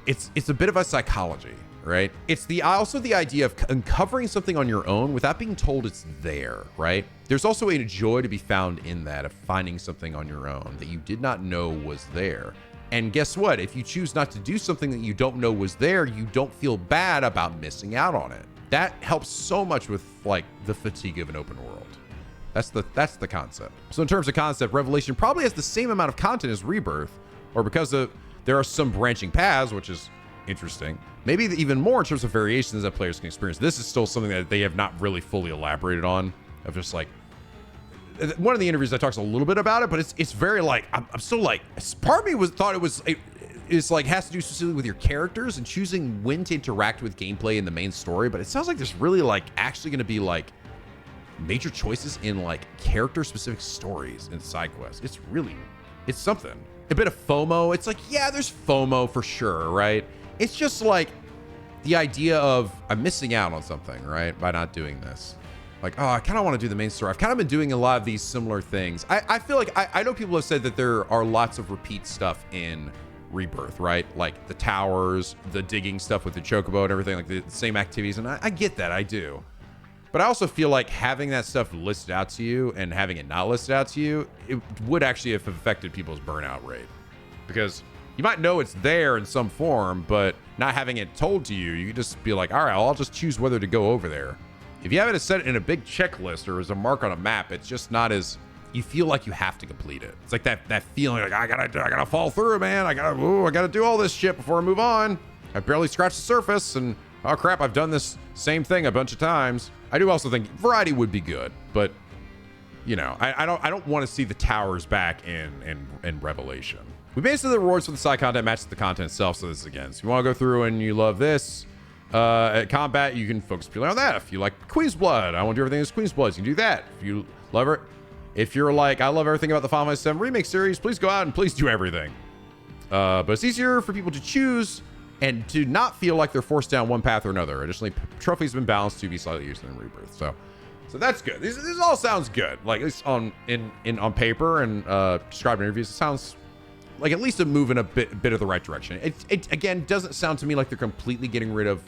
it's a bit of a psychology, right? It's also the idea of uncovering something on your own without being told it's there, right? There's also a joy to be found in that, of finding something on your own that you did not know was there. And guess what? If you choose not to do something that you don't know was there, you don't feel bad about missing out on it. That helps so much with, like, the fatigue of an open world. That's the concept. So in terms of concept, Revelation probably has the same amount of content as Rebirth, or because there are some branching paths, which is interesting. Maybe even more in terms of variations that players can experience. This is still something that they have not really fully elaborated on. Of just like, one of the interviews I talks a little bit about it, but it's very like, I'm still like, part of me thought it's like has to do specifically with your characters and choosing when to interact with gameplay in the main story. But it sounds like there's really like actually going to be like major choices in like character specific stories and side quests. It's something. A bit of FOMO. It's like, yeah, there's FOMO for sure, right? It's just like the idea of I'm missing out on something, right? By not doing this. Like, oh, I kind of want to do the main story. I've kind of been doing a lot of these similar things. I feel like I know people have said that there are lots of repeat stuff in Rebirth, right? Like the towers, the digging stuff with the chocobo and everything, like the same activities. And I get that, I do. But I also feel like having that stuff listed out to you and having it not listed out to you, it would actually have affected people's burnout rate. Because you might know it's there in some form, but not having it told to you, you could just be like, all right, I'll just choose whether to go over there. If you have it set in a big checklist or as a mark on a map, it's just not as, you feel like you have to complete it. It's like that feeling like I gotta fall through, man. I gotta do all this shit before I move on. I barely scratched the surface and oh crap, I've done this same thing a bunch of times. I do also think variety would be good, but you know, I don't want to see the towers back in Revelation. We basically the rewards for the side content matches the content itself. So this is again, so you want to go through and you love this at combat, you can focus purely on that. If you like Queen's Blood, I want to do everything as Queen's Blood, you can do that. If you love it, if you're like, I love everything about the Final Fantasy 7 remake series, please go out and please do everything. But it's easier for people to choose and to not feel like they're forced down one path or another. Additionally, trophies have been balanced to be slightly used in Rebirth. So that's good. This all sounds good. Like at least on paper and described in interviews, it sounds like at least a move in a bit of the right direction. It again doesn't sound to me like they're completely getting rid of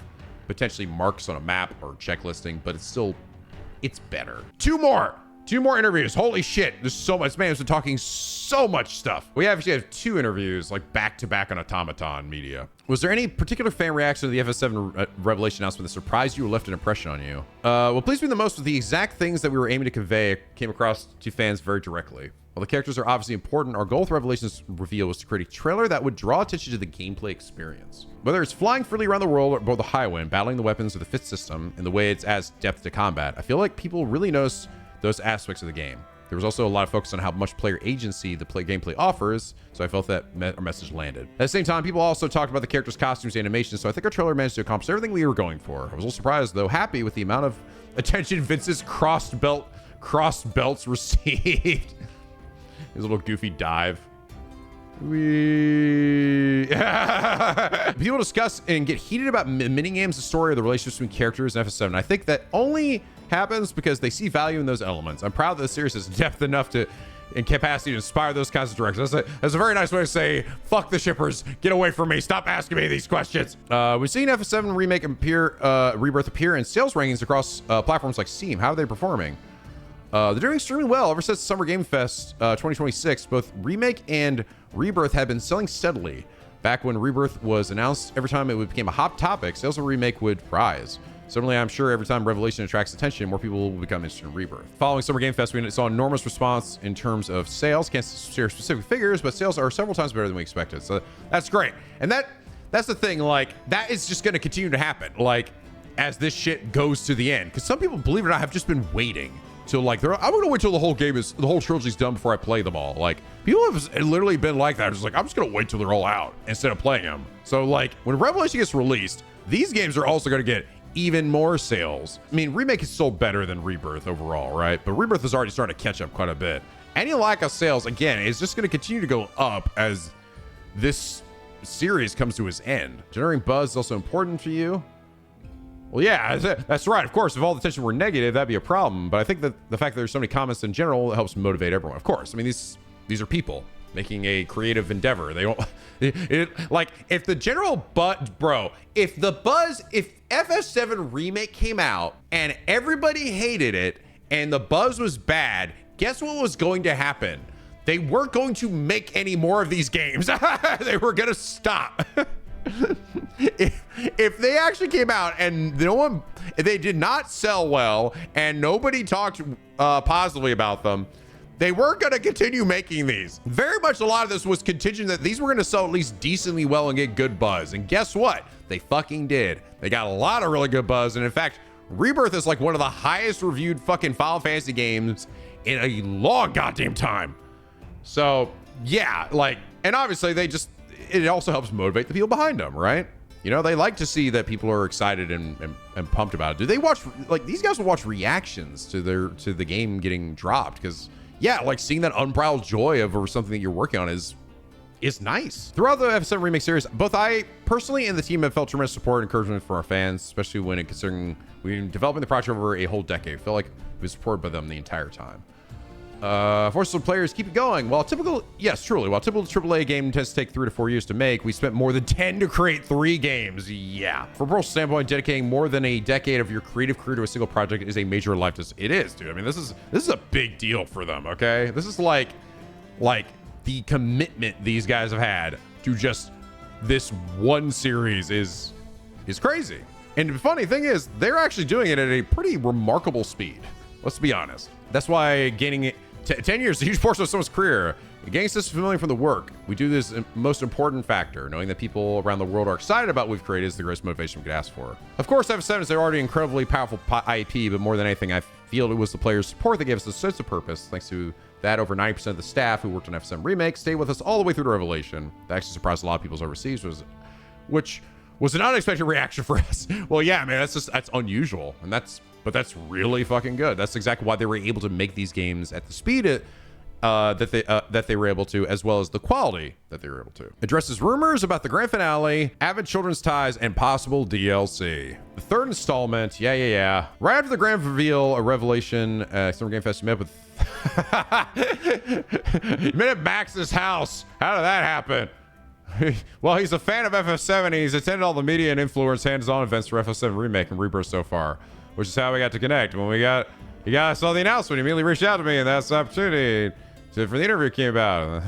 potentially marks on a map or checklisting, but it's better. Two more interviews. Holy shit, there's so much. Man, has been talking so much stuff. We actually have 2 interviews like back to back on Automaton Media. Was there any particular fan reaction to the FF7 Revelation announcement that surprised you or left an impression on you? What pleased me the most was the exact things that we were aiming to convey came across to fans very directly. While the characters are obviously important, our goal with Revelation's reveal was to create a trailer that would draw attention to the gameplay experience. Whether it's flying freely around the world or aboard the Highwind, battling the weapons or the fifth system, and the way it adds depth to combat, I feel like people really notice those aspects of the game. There was also a lot of focus on how much player agency the gameplay offers, so I felt that our message landed. At the same time, people also talked about the characters' costumes and animations, so I think our trailer managed to accomplish everything we were going for. I was a little surprised, though happy with the amount of attention Vince's crossed belts received. His little goofy dive. People discuss and get heated about minigames, the story, or the relationships between characters in FF7. I think that only happens because they see value in those elements. I'm proud that the series has depth enough and capacity to inspire those kinds of directions. That's a very nice way to say, fuck the shippers, get away from me, stop asking me these questions. We've seen FF7 Remake Rebirth appear in sales rankings across platforms like Steam. How are they performing? They're doing extremely well. Ever since Summer Game Fest 2026, both Remake and Rebirth have been selling steadily. Back when Rebirth was announced, every time it became a hot topic, sales of Remake would rise. Similarly, I'm sure every time Revelation attracts attention, more people will become interested in Rebirth. Following Summer Game Fest, we saw enormous response in terms of sales. Can't share specific figures, but sales are several times better than we expected. So that's great. And that's the thing, like, that is just going to continue to happen, like, as this shit goes to the end. Because some people, believe it or not, have just been waiting till, like, I'm going to wait till the whole trilogy's done before I play them all. Like, people have literally been like that. Just like, I'm just going to wait till they're all out instead of playing them. So, like, when Revelation gets released, these games are also going to get even more sales. I mean, Remake is still better than Rebirth overall, right? But Rebirth is already starting to catch up quite a bit. Any lack of sales, again, is just going to continue to go up as this series comes to its end. Generating buzz is also important for you. Well, yeah, that's right. Of course, if all the attention were negative, that'd be a problem. But I think that the fact that there's so many comments in general helps motivate everyone. Of course, I mean, these are people making a creative endeavor. They don't like if the general bro, if FF7 Remake came out and everybody hated it and the buzz was bad, guess what was going to happen? They weren't going to make any more of these games. They were going to stop. If they actually came out and they did not sell well and nobody talked positively about them, they weren't going to continue making these. Very much a lot of this was contingent that these were going to sell at least decently well and get good buzz. And guess what? They fucking did. They got a lot of really good buzz. And in fact, Rebirth is like one of the highest reviewed fucking Final Fantasy games in a long goddamn time. So yeah, like, and obviously it also helps motivate the people behind them, right? You know, they like to see that people are excited and pumped about it. Do they watch, like, these guys will watch reactions to the game getting dropped? Because yeah, like seeing that unbridled joy over something that you're working on is nice. Throughout the FF7 Remake series, both I personally and the team have felt tremendous support and encouragement from our fans, especially when considering we've been developing the project over a whole decade. I feel like we were supported by them the entire time. Forceful players keep it going. While typical AAA game tends to take 3 to 4 years to make, we spent more than 10 to create 3 games. Yeah. From a personal standpoint, dedicating more than a decade of your creative career to a single project is a major life decision. It is, dude. I mean, this is a big deal for them, okay? This is like the commitment these guys have had to just this one series is crazy. And the funny thing is, they're actually doing it at a pretty remarkable speed. Let's be honest. That's why gaining it 10 years is a huge portion of someone's career. Getting us familiar from the work, we do this most important factor. Knowing that people around the world are excited about what we've created is the greatest motivation we could ask for. Of course, FF7 is already incredibly powerful IP, but more than anything, I feel it was the players' support that gave us a sense of purpose. Thanks to that, over 90% of the staff who worked on FF7 Remake stayed with us all the way through to Revelation. That actually surprised a lot of people overseas, which was an unexpected reaction for us. Well, yeah, man, that's unusual, but that's really fucking good. That's exactly why they were able to make these games at the speed that they were able to, as well as the quality that they were able to. Addresses rumors about the grand finale, avid children's ties, and possible DLC. The third installment, yeah. Right after the grand reveal, a Revelation, Summer Game Fest, you met with you met at Max's house. How did that happen? Well, he's a fan of FF7. He's attended all the media and influence hands-on events for FF7 Remake and Rebirth so far, which is how we got to connect. When you guys saw the announcement, he immediately reached out to me, and that's the opportunity for the interview came about.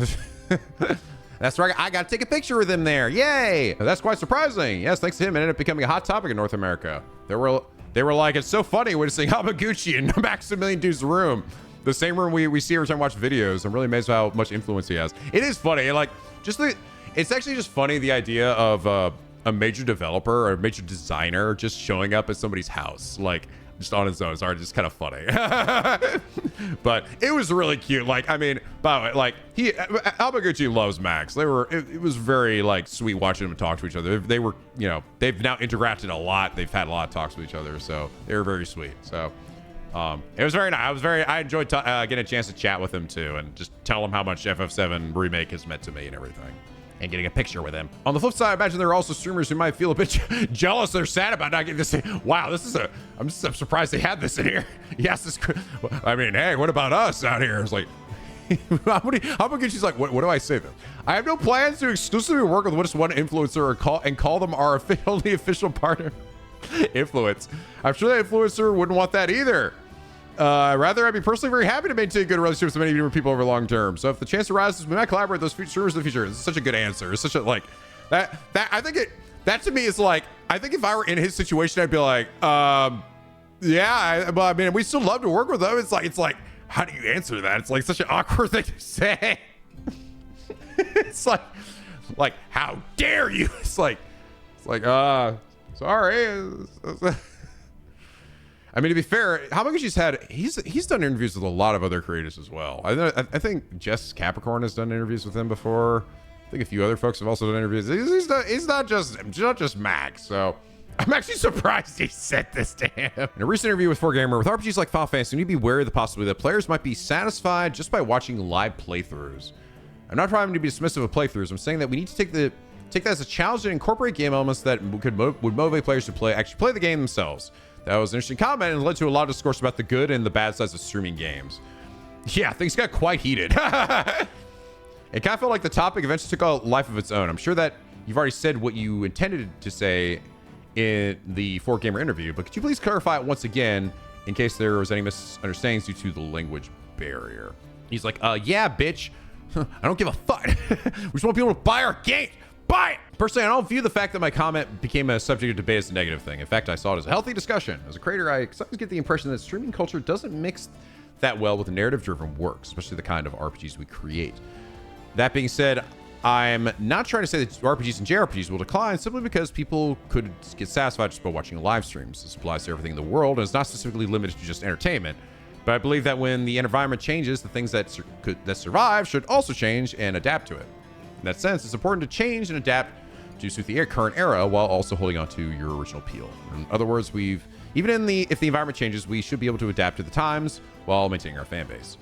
That's right. I got to take a picture with him there. Yay! That's quite surprising. Yes, thanks to him, it ended up becoming a hot topic in North America. They were like, it's so funny witnessing Hamaguchi in Maximilian Dude's room. The same room we see every time we watch videos. I'm really amazed how much influence he has. It is funny. Like, it's actually just funny, the idea of a major developer or a major designer just showing up at somebody's house, like, just on his own. It's just kind of funny. But it was really cute. Like, I mean, by the way, like, Hamaguchi loves Max. It was very, like, sweet watching them talk to each other. They were, you know, they've now interacted a lot. They've had a lot of talks with each other, so they were very sweet. So it was very nice. I enjoyed getting a chance to chat with him too, and just tell him how much FF7 Remake has meant to me and everything, and getting a picture with him. On the flip side, I imagine there are also streamers who might feel a bit jealous or sad about not getting this. Wow, I'm surprised they had this in here. Yes, this. I mean, hey, what about us out here? It's like, how about she's like, what do I say then? I have no plans to exclusively work with just one influencer and call them our only official partner. Influence. I'm sure that influencer wouldn't want that either. Rather, I'd be personally very happy to maintain good relationships with many different people over long term. So if the chance arises, we might collaborate with those streamers in the future. It's such a good answer. It's such a, like, that I think that to me is like, I think if I were in his situation, I'd be like, yeah, but I mean, we still love to work with them. It's like, how do you answer that? It's like such an awkward thing to say. It's like, how dare you? It's like, sorry. I mean, to be fair, he's done interviews with a lot of other creators as well. I think Jess Capricorn has done interviews with him before. I think a few other folks have also done interviews. He's not just Max. So I'm actually surprised he said this to him. In a recent interview with 4Gamer, with RPGs like Final Fantasy, you need to be wary of the possibility that players might be satisfied just by watching live playthroughs. I'm not trying to be dismissive of playthroughs. I'm saying that we need to take that as a challenge and incorporate game elements that would motivate players to actually play the game themselves. That was an interesting comment and led to a lot of discourse about the good and the bad sides of streaming games. Yeah, things got quite heated. It kind of felt like the topic eventually took a life of its own. I'm sure that you've already said what you intended to say in the 4Gamer interview, but could you please clarify it once again in case there was any misunderstandings due to the language barrier? He's like, yeah, bitch. I don't give a fuck. We just want people to buy our games. Buy it! Personally, I don't view the fact that my comment became a subject of debate as a negative thing. In fact, I saw it as a healthy discussion. As a creator, I sometimes get the impression that streaming culture doesn't mix that well with narrative-driven works, especially the kind of RPGs we create. That being said, I'm not trying to say that RPGs and JRPGs will decline simply because people could get satisfied just by watching live streams. This applies to everything in the world, and it's not specifically limited to just entertainment. But I believe that when the environment changes, the things that survive should also change and adapt to it. In that sense, it's important to change and adapt to suit the current era while also holding on to your original appeal. In other words, if the environment changes, we should be able to adapt to the times while maintaining our fan base.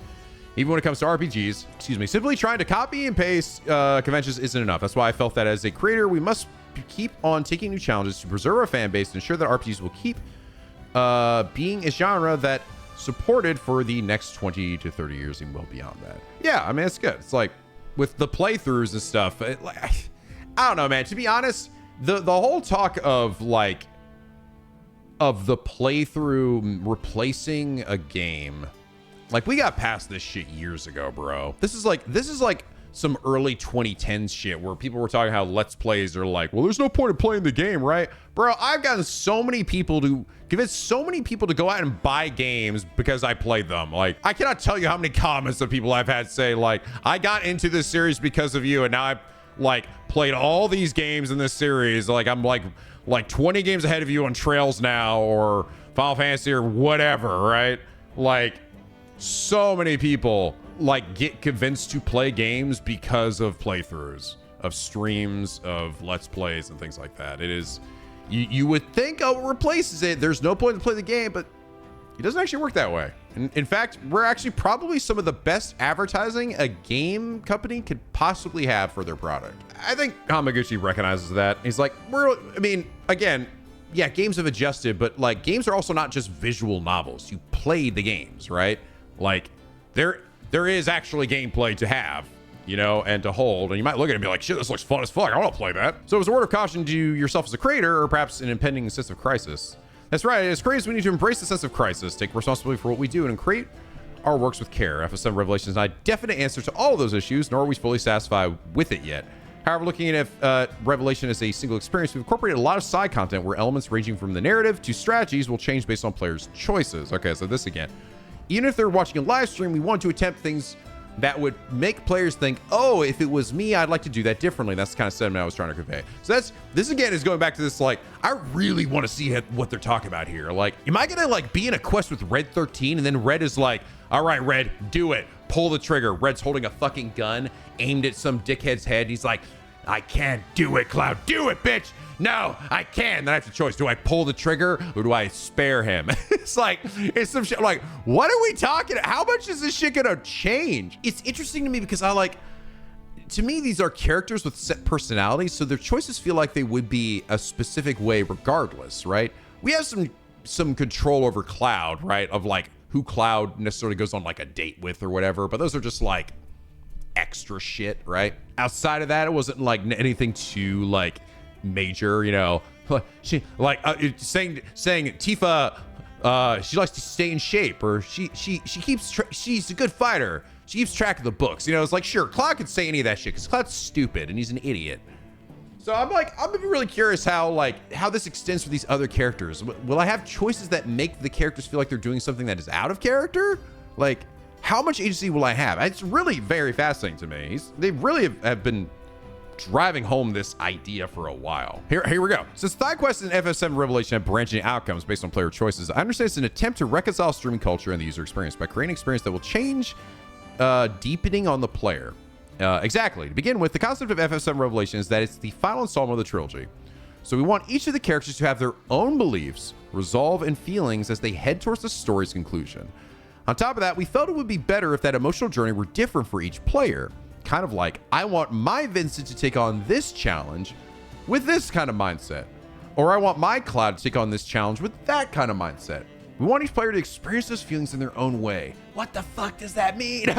Even when it comes to RPGs, simply trying to copy and paste conventions isn't enough. That's why I felt that as a creator, we must keep on taking new challenges to preserve our fan base and ensure that RPGs will keep being a genre that supported for the next 20 to 30 years and well beyond that. Yeah, I mean, it's good. It's like with the playthroughs and stuff, I don't know, man. To be honest, the whole talk of the playthrough replacing a game, like we got past this shit years ago, bro. This is like some early 2010s shit where people were talking how Let's Plays are like, well, there's no point in playing the game, right? Bro, I've gotten so many people to go out and buy games because I played them. Like, I cannot tell you how many comments of people I've had say, like, I got into this series because of you, and now I've, like, played all these games in this series. Like, I'm, like 20 games ahead of you on Trails now, or Final Fantasy, or whatever, right? Like, so many people like get convinced to play games because of playthroughs, of streams, of Let's Plays and things like that. It is, you would think, oh, it replaces it. There's no point to play the game, but it doesn't actually work that way. In fact, we're actually probably some of the best advertising a game company could possibly have for their product. I think Hamaguchi recognizes that. He's like, again, yeah, games have adjusted, but like games are also not just visual novels. You play the games, right? Like there is actually gameplay to have, and to hold. And you might look at it and be like, shit, this looks fun as fuck. I want to play that. So as a word of caution to yourself as a creator, or perhaps an impending sense of crisis. That's right. As creators, we need to embrace the sense of crisis, take responsibility for what we do, and create our works with care. FF7 Revelation is not a definite answer to all of those issues, nor are we fully satisfied with it yet. However, looking at Revelation as a single experience, we've incorporated a lot of side content where elements ranging from the narrative to strategies will change based on players' choices. Okay, so this again. Even if they're watching a live stream, we want to attempt things that would make players think, oh, if it was me, I'd like to do that differently. That's the kind of sentiment I was trying to convey. So this again is going back to this, like, I really want to see what they're talking about here. Like, am I going to like be in a quest with Red 13 and then Red is like, all right, Red, do it. Pull the trigger. Red's holding a fucking gun aimed at some dickhead's head. He's like, I can't do it, Cloud. Do it, bitch. No, I can. Then I have the choice. Do I pull the trigger or do I spare him? It's some shit. Like, what are we talking? How much is this shit gonna change? It's interesting to me because to me, these are characters with set personalities, so their choices feel like they would be a specific way regardless, right? We have some control over Cloud, right? Of like who Cloud necessarily goes on like a date with or whatever, but those are just like extra shit, right? Outside of that, it wasn't like anything too like major, she like saying Tifa she likes to stay in shape, or she's a good fighter, she keeps track of the books. It's like, sure, Cloud could say any of that shit because Cloud's stupid and he's an idiot. So I'm really curious how this extends for these other characters. Will I have choices that make the characters feel like they're doing something that is out of character? Like, how much agency will I have? It's really very fascinating to me. They really have been driving home this idea for a while. Here we go. Since side quests in FF7 Revelation have branching outcomes based on player choices, I understand it's an attempt to reconcile streaming culture and the user experience by creating an experience that will change, deepening on the player. Exactly. To begin with, the concept of FF7 Revelation is that it's the final installment of the trilogy. So we want each of the characters to have their own beliefs, resolve, and feelings as they head towards the story's conclusion. On top of that, we felt it would be better if that emotional journey were different for each player. Kind of like, I want my Vincent to take on this challenge with this kind of mindset. Or I want my Cloud to take on this challenge with that kind of mindset. We want each player to experience those feelings in their own way. What the fuck does that mean?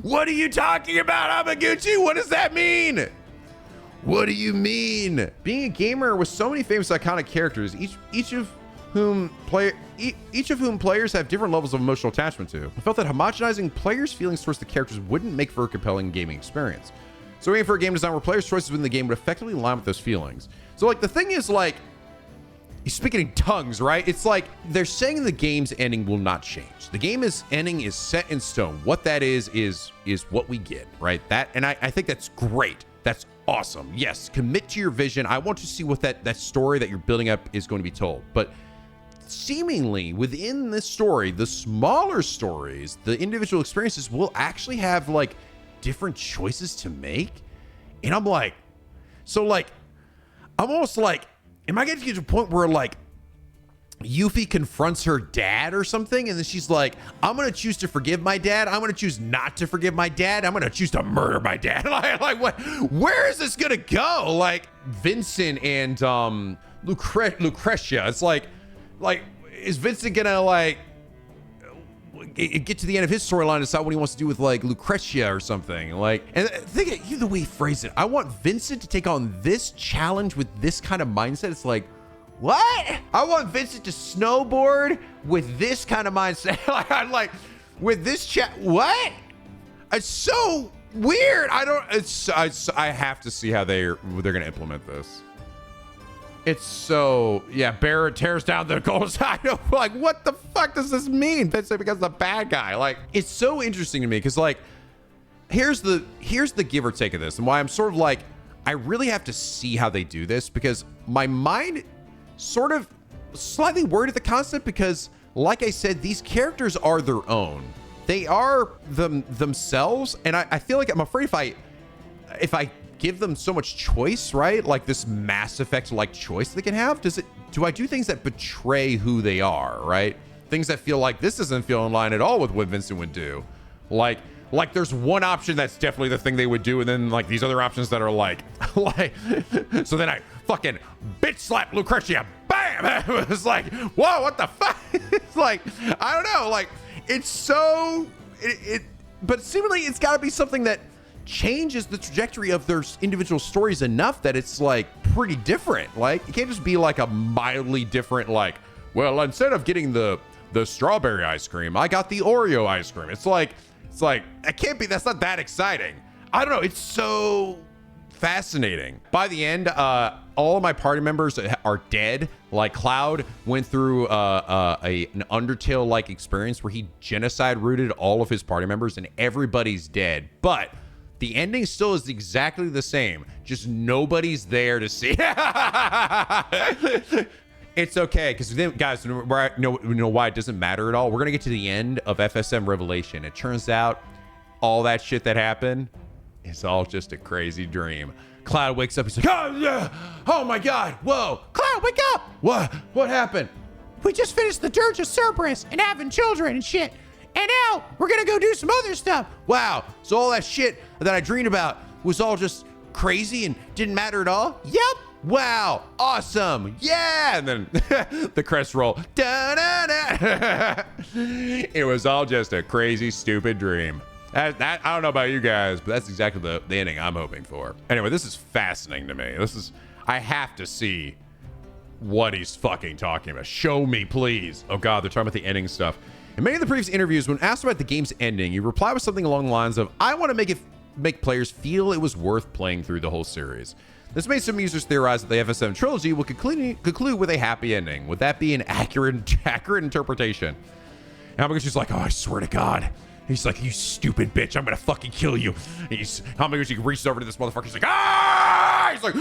What are you talking about, Hamaguchi? What does that mean? What do you mean? Being a gamer with so many famous iconic characters, each of whom players have different levels of emotional attachment to, I felt that homogenizing players' feelings towards the characters wouldn't make for a compelling gaming experience. So aiming for a game design where players' choices within the game would effectively align with those feelings. So like the thing is like, he's speaking in tongues, right? It's like they're saying the game's ending will not change. The game's ending is set in stone. What that is what we get, right? That, and I think that's great. That's awesome. Yes, commit to your vision. I want to see what that story that you're building up is going to be told. But seemingly within this story, the smaller stories, the individual experiences will actually have like different choices to make. And I'm like, so like, I'm almost like, am I going to get to a point where like Yuffie confronts her dad or something, and then she's like, I'm going to choose to forgive my dad. I'm going to choose not to forgive my dad. I'm going to choose to murder my dad. like what? Where is this going to go? Like Vincent and Lucretia. It's like, is Vincent going to like get to the end of his storyline and decide what he wants to do with like Lucretia or something? Like, and think of the way he phrased it. I want Vincent to take on this challenge with this kind of mindset. It's like, what? I want Vincent to snowboard with this kind of mindset. Like, I'm like, with this what? It's so weird. I have to see how they're gonna implement this. It's so, yeah, Barrett tears down the goal side. Like, what the fuck does this mean? Vincent becomes the bad guy. Like, it's so interesting to me because like, here's the give or take of this, and why I'm sort of like, I really have to see how they do this, because my mind sort of slightly worried at the concept, because like I said, these characters are their own. They are themselves, and I feel like I'm afraid if I give them so much choice, right? Like this Mass Effect like choice they can have, do I do things that betray who they are, right? Things that feel like this doesn't feel in line at all with what Vincent would do. Like there's one option that's definitely the thing they would do, and then like these other options that are like so then I fucking bitch slap Lucretia, bam. It's like, whoa, what the fuck? It's like, I don't know, like it's so but seemingly it's got to be something that changes the trajectory of their individual stories enough that it's like pretty different. Like it can't just be like a mildly different, like, well, instead of getting the strawberry ice cream, I got the Oreo ice cream. It's like it can't be, that's not that exciting. I don't know, it's so fascinating. By the end, all of my party members are dead. Like Cloud went through an Undertale like experience where he genocide rooted all of his party members and everybody's dead, but the ending still is exactly the same, just nobody's there to see. It's okay, because then, guys, you know why it doesn't matter at all? We're gonna get to the end of FF7 Revelation. It turns out all that shit that happened is all just a crazy dream. Cloud wakes up, he's like, oh, yeah. Oh my God, whoa. Cloud, wake up. What happened? We just finished the Dirge of Cerberus and having children and shit. And now we're gonna go do some other stuff. Wow, so all that shit that I dreamed about was all just crazy and didn't matter at all? Yep. Wow, awesome, yeah. And then the crest roll. Da-da-da. It was all just a crazy, stupid dream. I don't know about you guys, but that's exactly the ending I'm hoping for. Anyway, this is fascinating to me. I have to see what he's fucking talking about. Show me, please. Oh God, they're talking about the ending stuff. In many of the previous interviews, when asked about the game's ending, he replied with something along the lines of, I want to make players feel it was worth playing through the whole series. This made some users theorize that the FF7 trilogy will conclude with a happy ending. Would that be an accurate interpretation? And Hamaguchi's like, oh, I swear to God. He's like, you stupid bitch, I'm gonna fucking kill you. Hamaguchi reaches over to this motherfucker. He's like, ah! He's like, I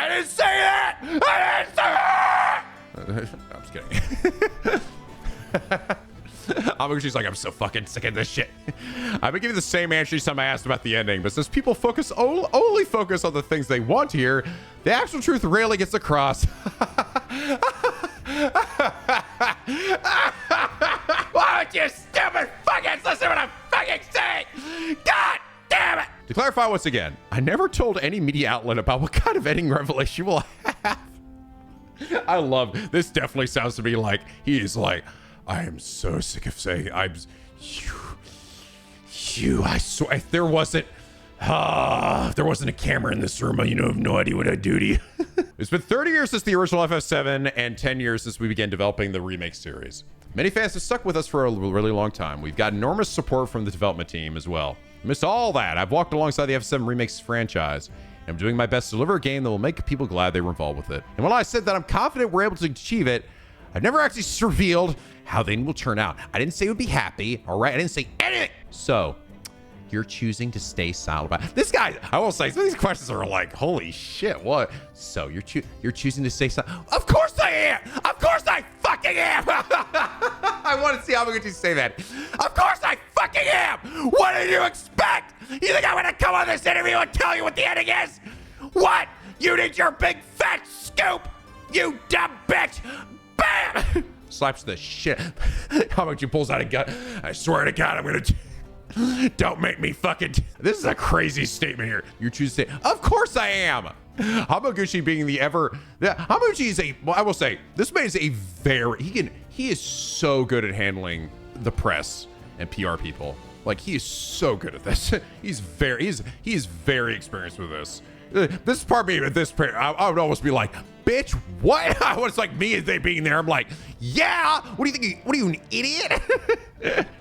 didn't say that! I didn't say that! I'm just kidding. Hamaguchi's like, I'm so fucking sick of this shit. I've been giving the same answer each time I asked about the ending, but since people only focus on the things they want to hear, the actual truth rarely gets across. Why would you stupid fuckers listen to what I'm fucking saying? God damn it! To clarify once again, I never told any media outlet about what kind of ending revelation we'll have. I love this. Definitely sounds to me like he is like, I am so sick of saying I swear if there wasn't a camera in this room, you know, I have no idea what I'd do to you. It's been 30 years since the original FF7 and 10 years since we began developing the remake series. Many fans have stuck with us for a really long time. We've got enormous support from the development team as well. Amidst all that, I've walked alongside the FF7 Remakes franchise. I'm doing my best to deliver a game that will make people glad they were involved with it. And while I said that I'm confident we're able to achieve it, I've never actually revealed how they will turn out. I didn't say it would be happy, all right? I didn't say anything. So, you're choosing to stay silent about it. This guy, I will say, some of these questions are like, holy shit, what? So, you're choosing to stay silent? Of course I am! Of course I fucking am! I want to see Hamaguchi say that. Of course I fucking am! What did you expect? You think I'm gonna come on this interview and tell you what the ending is? What? You need your big fat scoop! You dumb bitch! Bam! Slaps the shit. Hamaguchi pulls out a gun. I swear to God, I'm gonna... Don't make me fucking... This is a crazy statement here. You choose to say, of course I am! Hamaguchi being the ever... Hamaguchi is a... Well, I will say, this man is a very... He is so good at handling the press and PR people. Like, he is so good at this. He is very experienced with this. This part of me, at this point, I would almost be like, bitch, what? I was like, me as they being there. I'm like, yeah. What do you think? What are you, an idiot?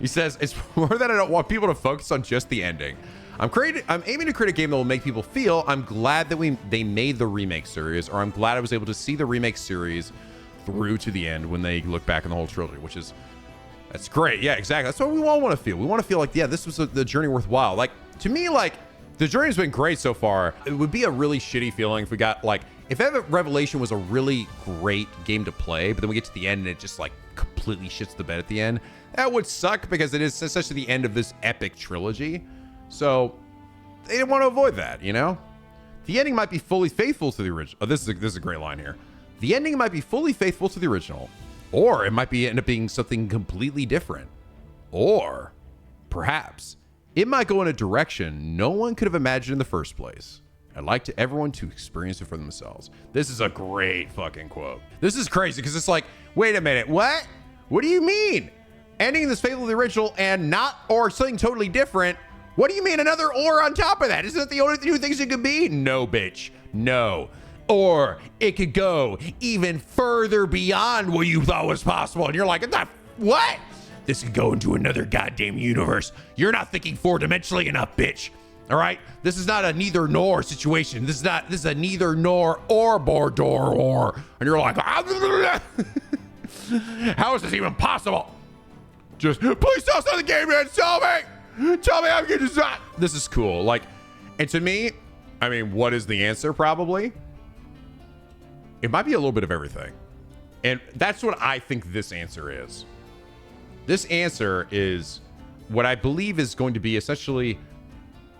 He says, it's more that I don't want people to focus on just the ending. I'm aiming to create a game that will make people feel I'm glad that they made the remake series, or I'm glad I was able to see the remake series through to the end when they look back on the whole trilogy, which is, that's great. Yeah, exactly. That's what we all want to feel. We want to feel like, yeah, this was the journey worthwhile. Like, to me, like, the journey's been great so far. It would be a really shitty feeling if we got, like, if Revelation was a really great game to play, but then we get to the end and it just, like, completely shits the bed at the end. That would suck because it is essentially the end of this epic trilogy. So, they didn't want to avoid that, you know? The ending might be fully faithful to the original. Oh, this is a great line here. The ending might be fully faithful to the original, or it might end up being something completely different. Or, perhaps, it might go in a direction no one could have imagined in the first place. I'd like everyone to experience it for themselves. This is a great fucking quote. This is crazy because it's like, wait a minute, what? What do you mean? Ending this faithful to the original and not, or something totally different? What do you mean another or on top of that? Isn't that the only two things it could be? No, bitch, no. Or it could go even further beyond what you thought was possible. And you're like, what? This could go into another goddamn universe. You're not thinking four-dimensionally enough, bitch. All right? This is not a neither nor situation. This is a neither nor or door or. And you're like, how is this even possible? Just please tell us how the game ends. Tell me how good is that? This is cool. Like, and to me, I mean, what is the answer? Probably. It might be a little bit of everything. And that's what I think this answer is. This answer is what I believe is going to be essentially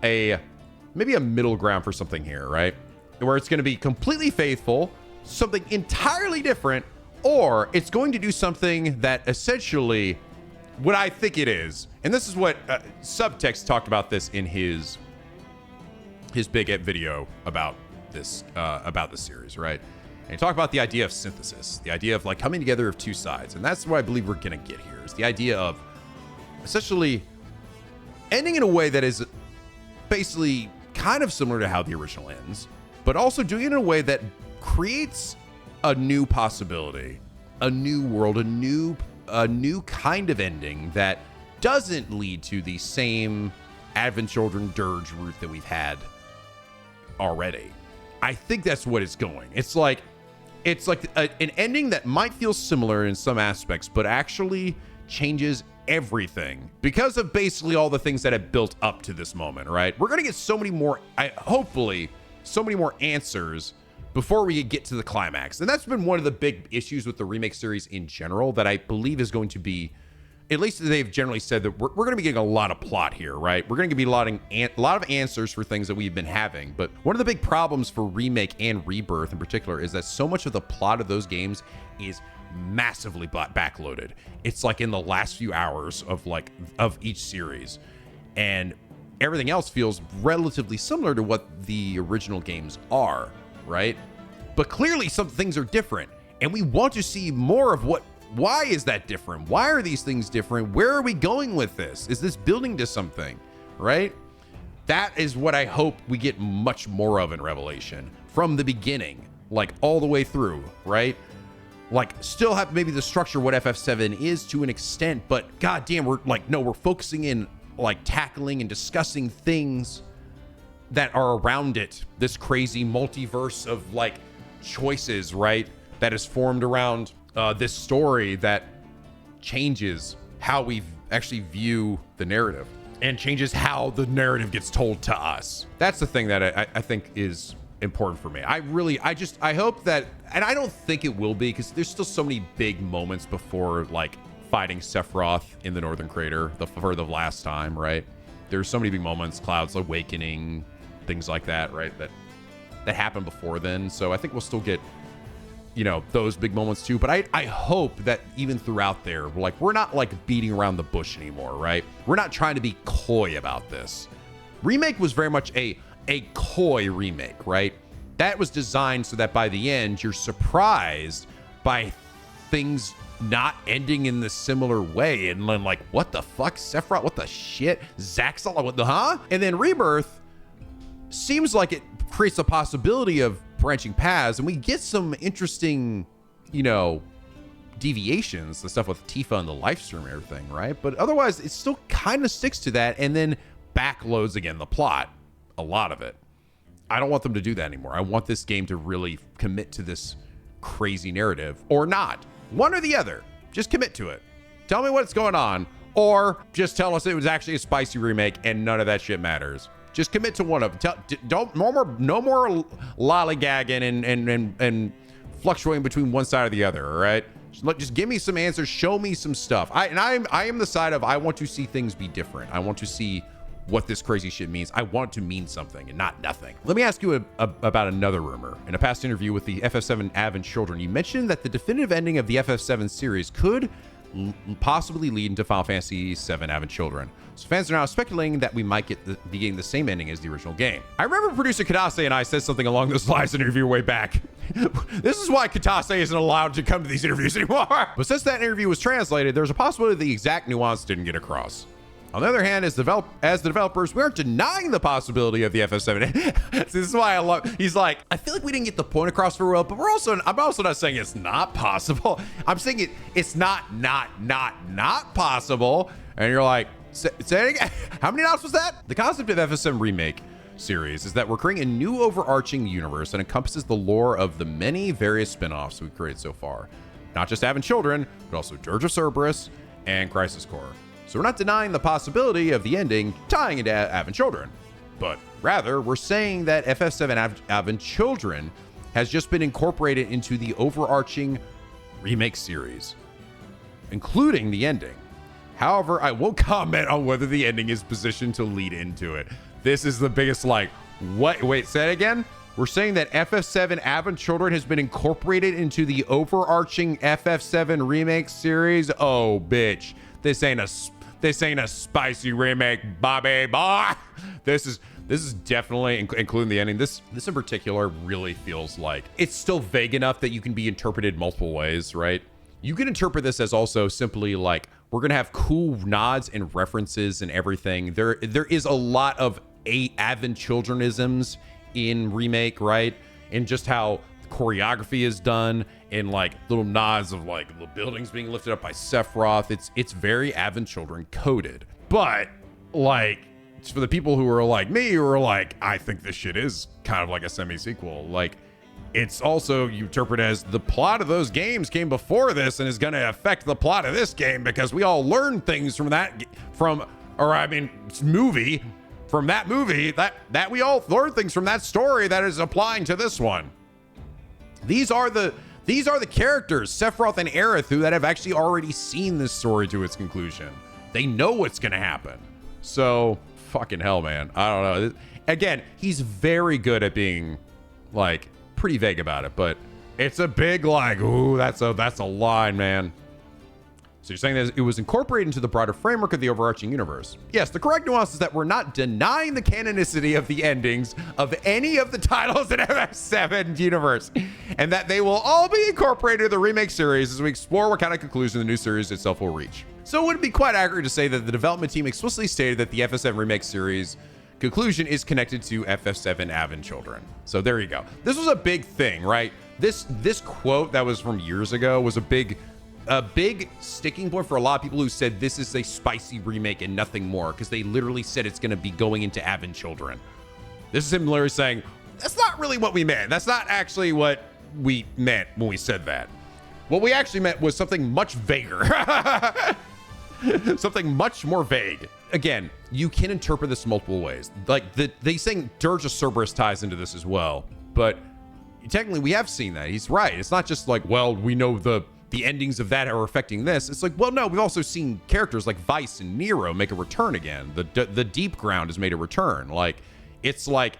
maybe a middle ground for something here, right? Where it's going to be completely faithful, something entirely different, or it's going to do something that essentially what I think it is. And this is what Subtext talked about this in his big video about this series, right? And he talked about the idea of synthesis, the idea of like coming together of two sides. And that's what I believe we're going to get here, is the idea of essentially ending in a way that is basically kind of similar to how the original ends, but also doing it in a way that creates a new possibility, a new world, a new kind of ending that doesn't lead to the same Advent Children dirge route that we've had already. I think that's what it's going. It's like an ending that might feel similar in some aspects, but actually changes everything because of basically all the things that have built up to this moment, right? We're going to get so many more, hopefully, so many more answers before we get to the climax. And that's been one of the big issues with the remake series in general that I believe is going to be at least they've generally said that we're going to be getting a lot of plot here, right? We're going to be a lot of answers for things that we've been having. But one of the big problems for Remake and Rebirth in particular is that so much of the plot of those games is massively backloaded. It's like in the last few hours of each series, and everything else feels relatively similar to what the original games are, right? But clearly some things are different, and we want to see more of why is that different? Why are these things different? Where are we going with this? Is this building to something, right? That is what I hope we get much more of in Revelation from the beginning, like all the way through, right? Like still have maybe the structure what FF7 is to an extent, but goddamn, we're focusing in like tackling and discussing things that are around it. This crazy multiverse of like choices, right? That is formed around this story that changes how we actually view the narrative and changes how the narrative gets told to us. That's the thing that I think is important for me. I hope that, and I don't think it will be, because there's still so many big moments before like fighting Sephiroth in the Northern Crater for the last time, right? There's so many big moments, Cloud's awakening, things like that, right? That happened before then. So I think we'll still get, those big moments too. But I hope that even throughout there, we're not like beating around the bush anymore, right? We're not trying to be coy about this. Remake was very much a coy remake, right? That was designed so that by the end, you're surprised by things not ending in the similar way. And then like, what the fuck? Sephiroth, what the shit? Zaxxon, what the, huh? And then Rebirth seems like it creates a possibility of branching paths, and we get some interesting, deviations, the stuff with Tifa and the live stream and everything, right? But otherwise, it still kind of sticks to that and then backloads again the plot, a lot of it. I don't want them to do that anymore. I want this game to really commit to this crazy narrative, or not. One or the other. Just commit to it. Tell me what's going on, or just tell us it was actually a spicy remake and none of that shit matters. Just commit to one of them. No more lollygagging and fluctuating between one side or the other. All right, just give me some answers. Show me some stuff. I am the side of I want to see things be different. I want to see what this crazy shit means. I want it to mean something and not nothing. Let me ask you about another rumor. In a past interview with the FF7 Advent Children, you mentioned that the definitive ending of the FF7 series could possibly lead into Final Fantasy VII Advent Children. So fans are now speculating that we might be getting the same ending as the original game. I remember producer Katase and I said something along those lines in an interview way back. This is why Katase isn't allowed to come to these interviews anymore. But since that interview was translated, there's a possibility the exact nuance didn't get across. On the other hand, as the developers, we aren't denying the possibility of the FF7. This is why I love, he's like, I feel like we didn't get the point across very well, but I'm also not saying it's not possible. I'm saying it's not possible. And you're like, say it again. How many nods was that? The concept of FF7 Remake series is that we're creating a new overarching universe that encompasses the lore of the many various spin-offs we've created so far. Not just Advent Children, but also Dirge of Cerberus and Crisis Core. So we're not denying the possibility of the ending tying into Advent Children, but rather we're saying that FF7 Advent Children has just been incorporated into the overarching remake series, including the ending. However, I won't comment on whether the ending is positioned to lead into it. This is the biggest what? Wait, say it again? We're saying that FF7 Advent Children has been incorporated into the overarching FF7 remake series. Oh, bitch. This ain't a spicy remake, Bobby boy. This is definitely, including the ending. This in particular really feels like it's still vague enough that you can be interpreted multiple ways, right? You can interpret this as also simply like, we're gonna have cool nods and references and everything. There is a lot of Advent Childrenisms in Remake, right? And just how choreography is done and like little nods of like the buildings being lifted up by Sephiroth. It's very Advent Children coded. But like, for the people who are like me, who are like, I think this shit is kind of like a semi-sequel, like, it's also, you interpret as the plot of those games came before this and is going to affect the plot of this game because we all learned things from that movie we all learned things from that story that is applying to this one. These are the These are the characters, Sephiroth and Aerith, who that have actually already seen this story to its conclusion. They know what's going to happen. So, fucking hell, man. I don't know. Again, he's very good at being, like, pretty vague about it, but it's a big, like, ooh, that's a line, man. So you're saying that it was incorporated into the broader framework of the overarching universe. Yes, the correct nuance is that we're not denying the canonicity of the endings of any of the titles in FF7 universe, and that they will all be incorporated in the remake series as we explore what kind of conclusion the new series itself will reach. So it would be quite accurate to say that the development team explicitly stated that the FF7 remake series conclusion is connected to FF7 Avon children. So there you go. This was a big thing, right? This quote that was from years ago was a big sticking point for a lot of people who said this is a spicy remake and nothing more, because they literally said it's going to be going into Avon children. This is him literally saying, that's not really what we meant. That's not actually what we meant when we said that. What we actually meant was something much vaguer. Something much more vague. Again, you can interpret this multiple ways. Like, they saying Dirge of Cerberus ties into this as well. But technically, we have seen that. He's right. It's not just like, well, we know the endings of that are affecting this. It's like, well, no, we've also seen characters like Vice and Nero make a return again. The Deep Ground has made a return. Like, it's like,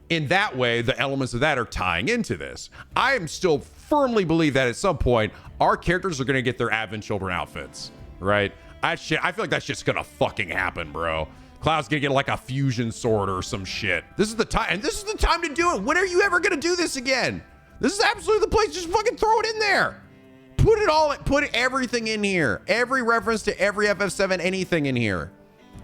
in that way, the elements of that are tying into this. I am still firmly believe that at some point, our characters are going to get their Advent Children outfits, right? I feel like that's just going to fucking happen, bro. Cloud's going to get like a fusion sword or some shit. This is the time, and this is the time to do it. When are you ever going to do this again? This is absolutely the place. Just fucking throw it in there. Put everything in here. Every reference to every FF7, anything in here.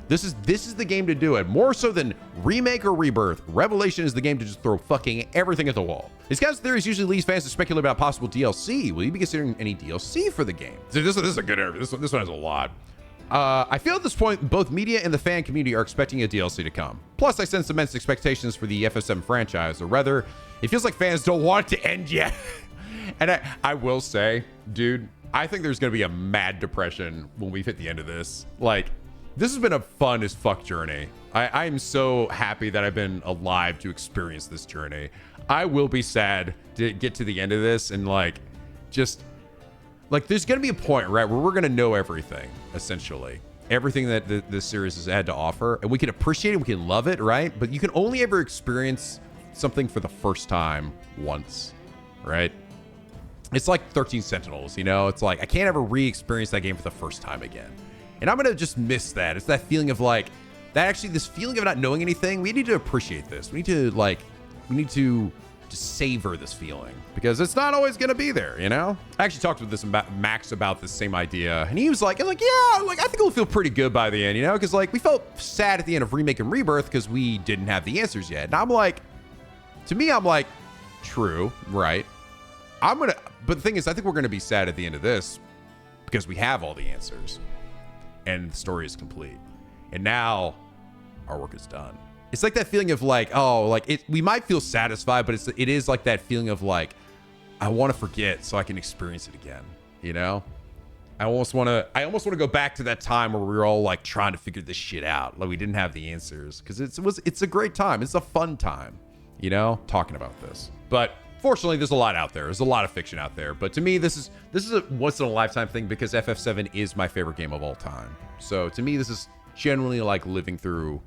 This is the game to do it. More so than Remake or Rebirth, Revelation is the game to just throw fucking everything at the wall. These kinds of theories usually lead fans to speculate about possible DLC. Will you be considering any DLC for the game? So this is a good area. This one has a lot. I feel at this point, both media and the fan community are expecting a DLC to come. Plus, I sense immense expectations for the FF7 franchise, or rather, it feels like fans don't want it to end yet. And I will say, dude, I think there's going to be a mad depression when we've hit the end of this. Like, this has been a fun as fuck journey. I am so happy that I've been alive to experience this journey. I will be sad to get to the end of this and like, just like, there's going to be a point, right, where we're going to know everything, essentially. Everything that the series has had to offer. And we can appreciate it, we can love it, right? But you can only ever experience something for the first time once, right? It's like 13 Sentinels, you know? It's like, I can't ever re-experience that game for the first time again. And I'm going to just miss that. It's that feeling of like, this feeling of not knowing anything. We need to appreciate this. We need to savor this feeling, because it's not always going to be there, you know? I actually talked with Max about this same idea, and he was like, yeah, like, I think it'll feel pretty good by the end, you know? Because like, we felt sad at the end of Remake and Rebirth because we didn't have the answers yet. And I'm like, to me, I'm like, true, right? But the thing is, I think we're going to be sad at the end of this because we have all the answers and the story is complete. And now our work is done. It's like that feeling of like, oh, like we might feel satisfied, but it is like that feeling of like, I want to forget so I can experience it again. You know, I almost want to go back to that time where we were all like trying to figure this shit out. Like we didn't have the answers, because it's a great time. It's a fun time, you know, talking about this. But fortunately, there's a lot out there. There's a lot of fiction out there. But to me, this is a once in a lifetime thing, because FF7 is my favorite game of all time. So to me, this is generally like living through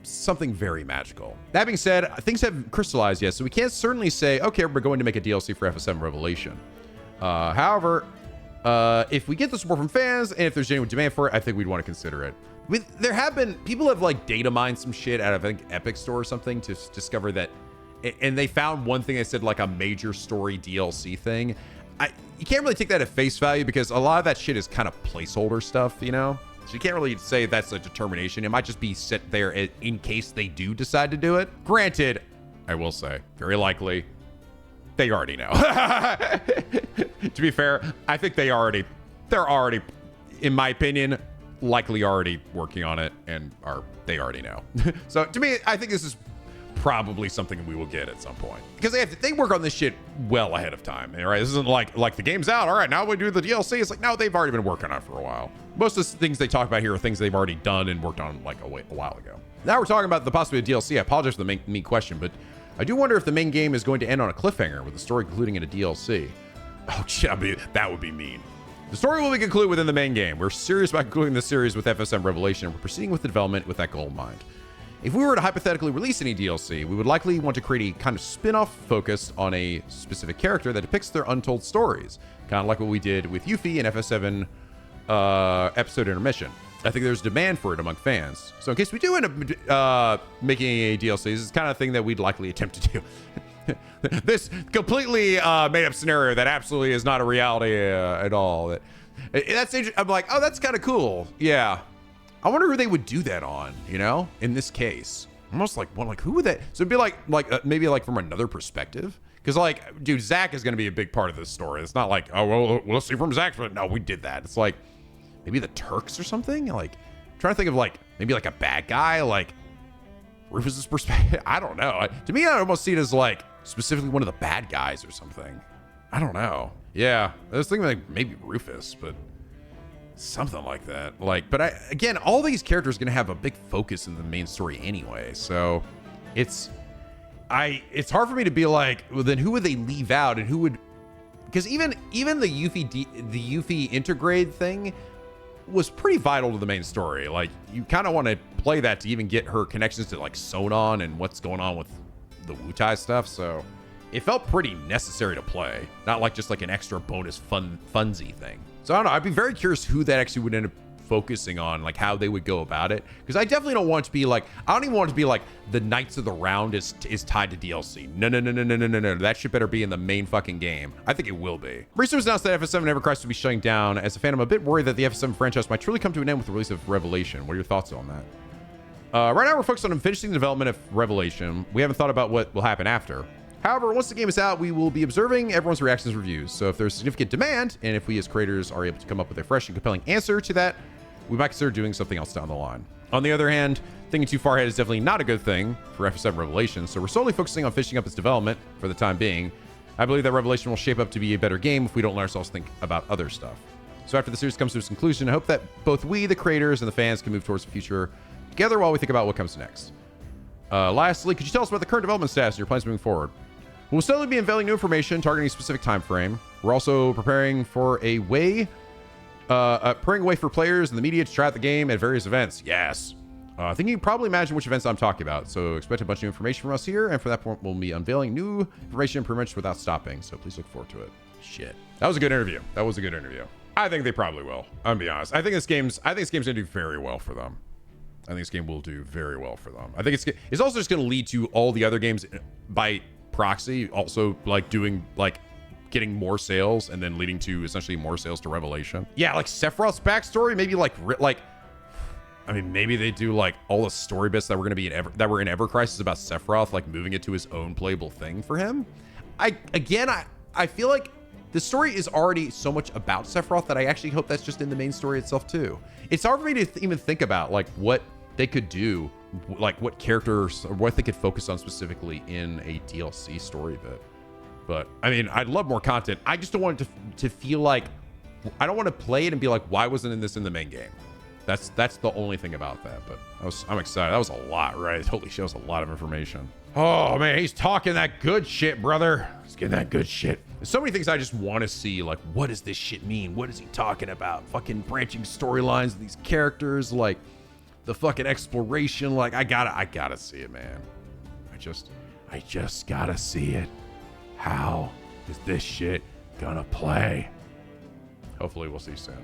something very magical. That being said, things haven't crystallized yet, so we can't certainly say, okay, we're going to make a DLC for FF7 Revelation. However, if we get the support from fans and if there's genuine demand for it, I think we'd want to consider it. There have been people have like data mined some shit out of, I think, Epic Store or something to discover that, and they found one thing that said like a major story DLC thing. You can't really take that at face value, because a lot of that shit is kind of placeholder stuff, you know? So you can't really say that's a determination. It might just be set there in case they do decide to do it. Granted, I will say, very likely, they already know. To be fair, I think they're already, in my opinion, likely already working on it, and they already know. So to me, I think this is probably something we will get at some point, because they work on this shit well ahead of time, right? This isn't like the game's out, all right, now we do the DLC. It's like, no, they've already been working on it for a while. Most of the things they talk about here are things they've already done and worked on like a while ago. Now we're talking about the possibility of DLC. I apologize for the mean question, but I do wonder if the main game is going to end on a cliffhanger with the story concluding in a DLC. Oh, shit, that would be mean. The story will be concluded within the main game. We're serious about concluding the series with FF7 Revelation, and we're proceeding with the development with that goal in mind. If we were to hypothetically release any DLC, we would likely want to create a kind of spin-off focused on a specific character that depicts their untold stories, kind of like what we did with Yuffie in FF7 episode intermission. I think there's demand for it among fans. So in case we do end up making a DLC, this is the kind of thing that we'd likely attempt to do. This completely made up scenario that absolutely is not a reality at all. That's I'm like, oh, that's kind of cool. Yeah. I wonder who they would do that on, you know, in this case. Almost like, well, like who would that? So it'd be like maybe like from another perspective. Because like, dude, Zack is going to be a big part of this story. It's not like, oh, well, let's see from Zack's, but no, we did that. It's like maybe the Turks or something. Like, I'm trying to think of like maybe like a bad guy, like Rufus's perspective. I don't know. To me, I almost see it as like specifically one of the bad guys or something. I don't know. Yeah, I was thinking like maybe Rufus, but something like that. Like, but again, all these characters are gonna have a big focus in the main story anyway. So it's hard for me to be like, well, then who would they leave out, and who would? Because even the Yuffie intergrade thing was pretty vital to the main story. Like, you kind of want to play that to even get her connections to like Sonon and what's going on with the Wutai stuff. So it felt pretty necessary to play, not like just like an extra bonus funsy thing. So I don't know. I'd be very curious who that actually would end up focusing on, like how they would go about it. Because I definitely don't want it to be like, I don't even want it to be like the Knights of the Round is tied to DLC. No. That shit better be in the main fucking game. I think it will be. Recently was announced that FF7 Evercrest will be shutting down. As a fan, I'm a bit worried that the FF7 franchise might truly come to an end with the release of Revelation. What are your thoughts on that? Right now we're focused on finishing the development of Revelation. We haven't thought about what will happen after. However, once the game is out, we will be observing everyone's reactions and reviews. So if there's significant demand, and if we as creators are able to come up with a fresh and compelling answer to that, we might consider doing something else down the line. On the other hand, thinking too far ahead is definitely not a good thing for FF7 Revelation, so we're solely focusing on finishing up its development for the time being. I believe that Revelation will shape up to be a better game if we don't let ourselves think about other stuff. So after the series comes to its conclusion, I hope that both we, the creators, and the fans can move towards the future together while we think about what comes next. Lastly, could you tell us about the current development status and your plans moving forward? We'll steadily be unveiling new information targeting a specific time frame. We're also preparing for a way for players and the media to try out the game at various events. Yes. I think you can probably imagine which events I'm talking about. So expect a bunch of new information from us here. And for that point, we'll be unveiling new information pretty much without stopping. So please look forward to it. Shit. That was a good interview. I think they probably will. I'm gonna be honest. I think this game's gonna do very well for them. I think this game will do very well for them. I think it's also just gonna lead to all the other games by proxy also like doing like getting more sales and then leading to essentially more sales to Revelation. Yeah, like Sephiroth's backstory, maybe like I mean, maybe they do like all the story bits that were going to be that were in Ever Crisis about Sephiroth, like moving it to his own playable thing for him. I feel like the story is already so much about Sephiroth that I actually hope that's just in the main story itself too. It's hard for me to even think about like what they could do, like what characters or what they could focus on specifically in a DLC story bit. But I mean, I'd love more content. I just don't want it to feel like, I don't want to play it and be like, why wasn't this in the main game? That's the only thing about that. But I'm excited. That was a lot, right? Holy shit, that was a lot of information. Oh man, he's talking that good shit, brother. He's getting that good shit. There's so many things I just want to see. Like, what does this shit mean? What is he talking about? Fucking branching storylines of these characters, like the fucking exploration. Like, I gotta see it, man. I just gotta see it. How is this shit gonna play? Hopefully we'll see soon.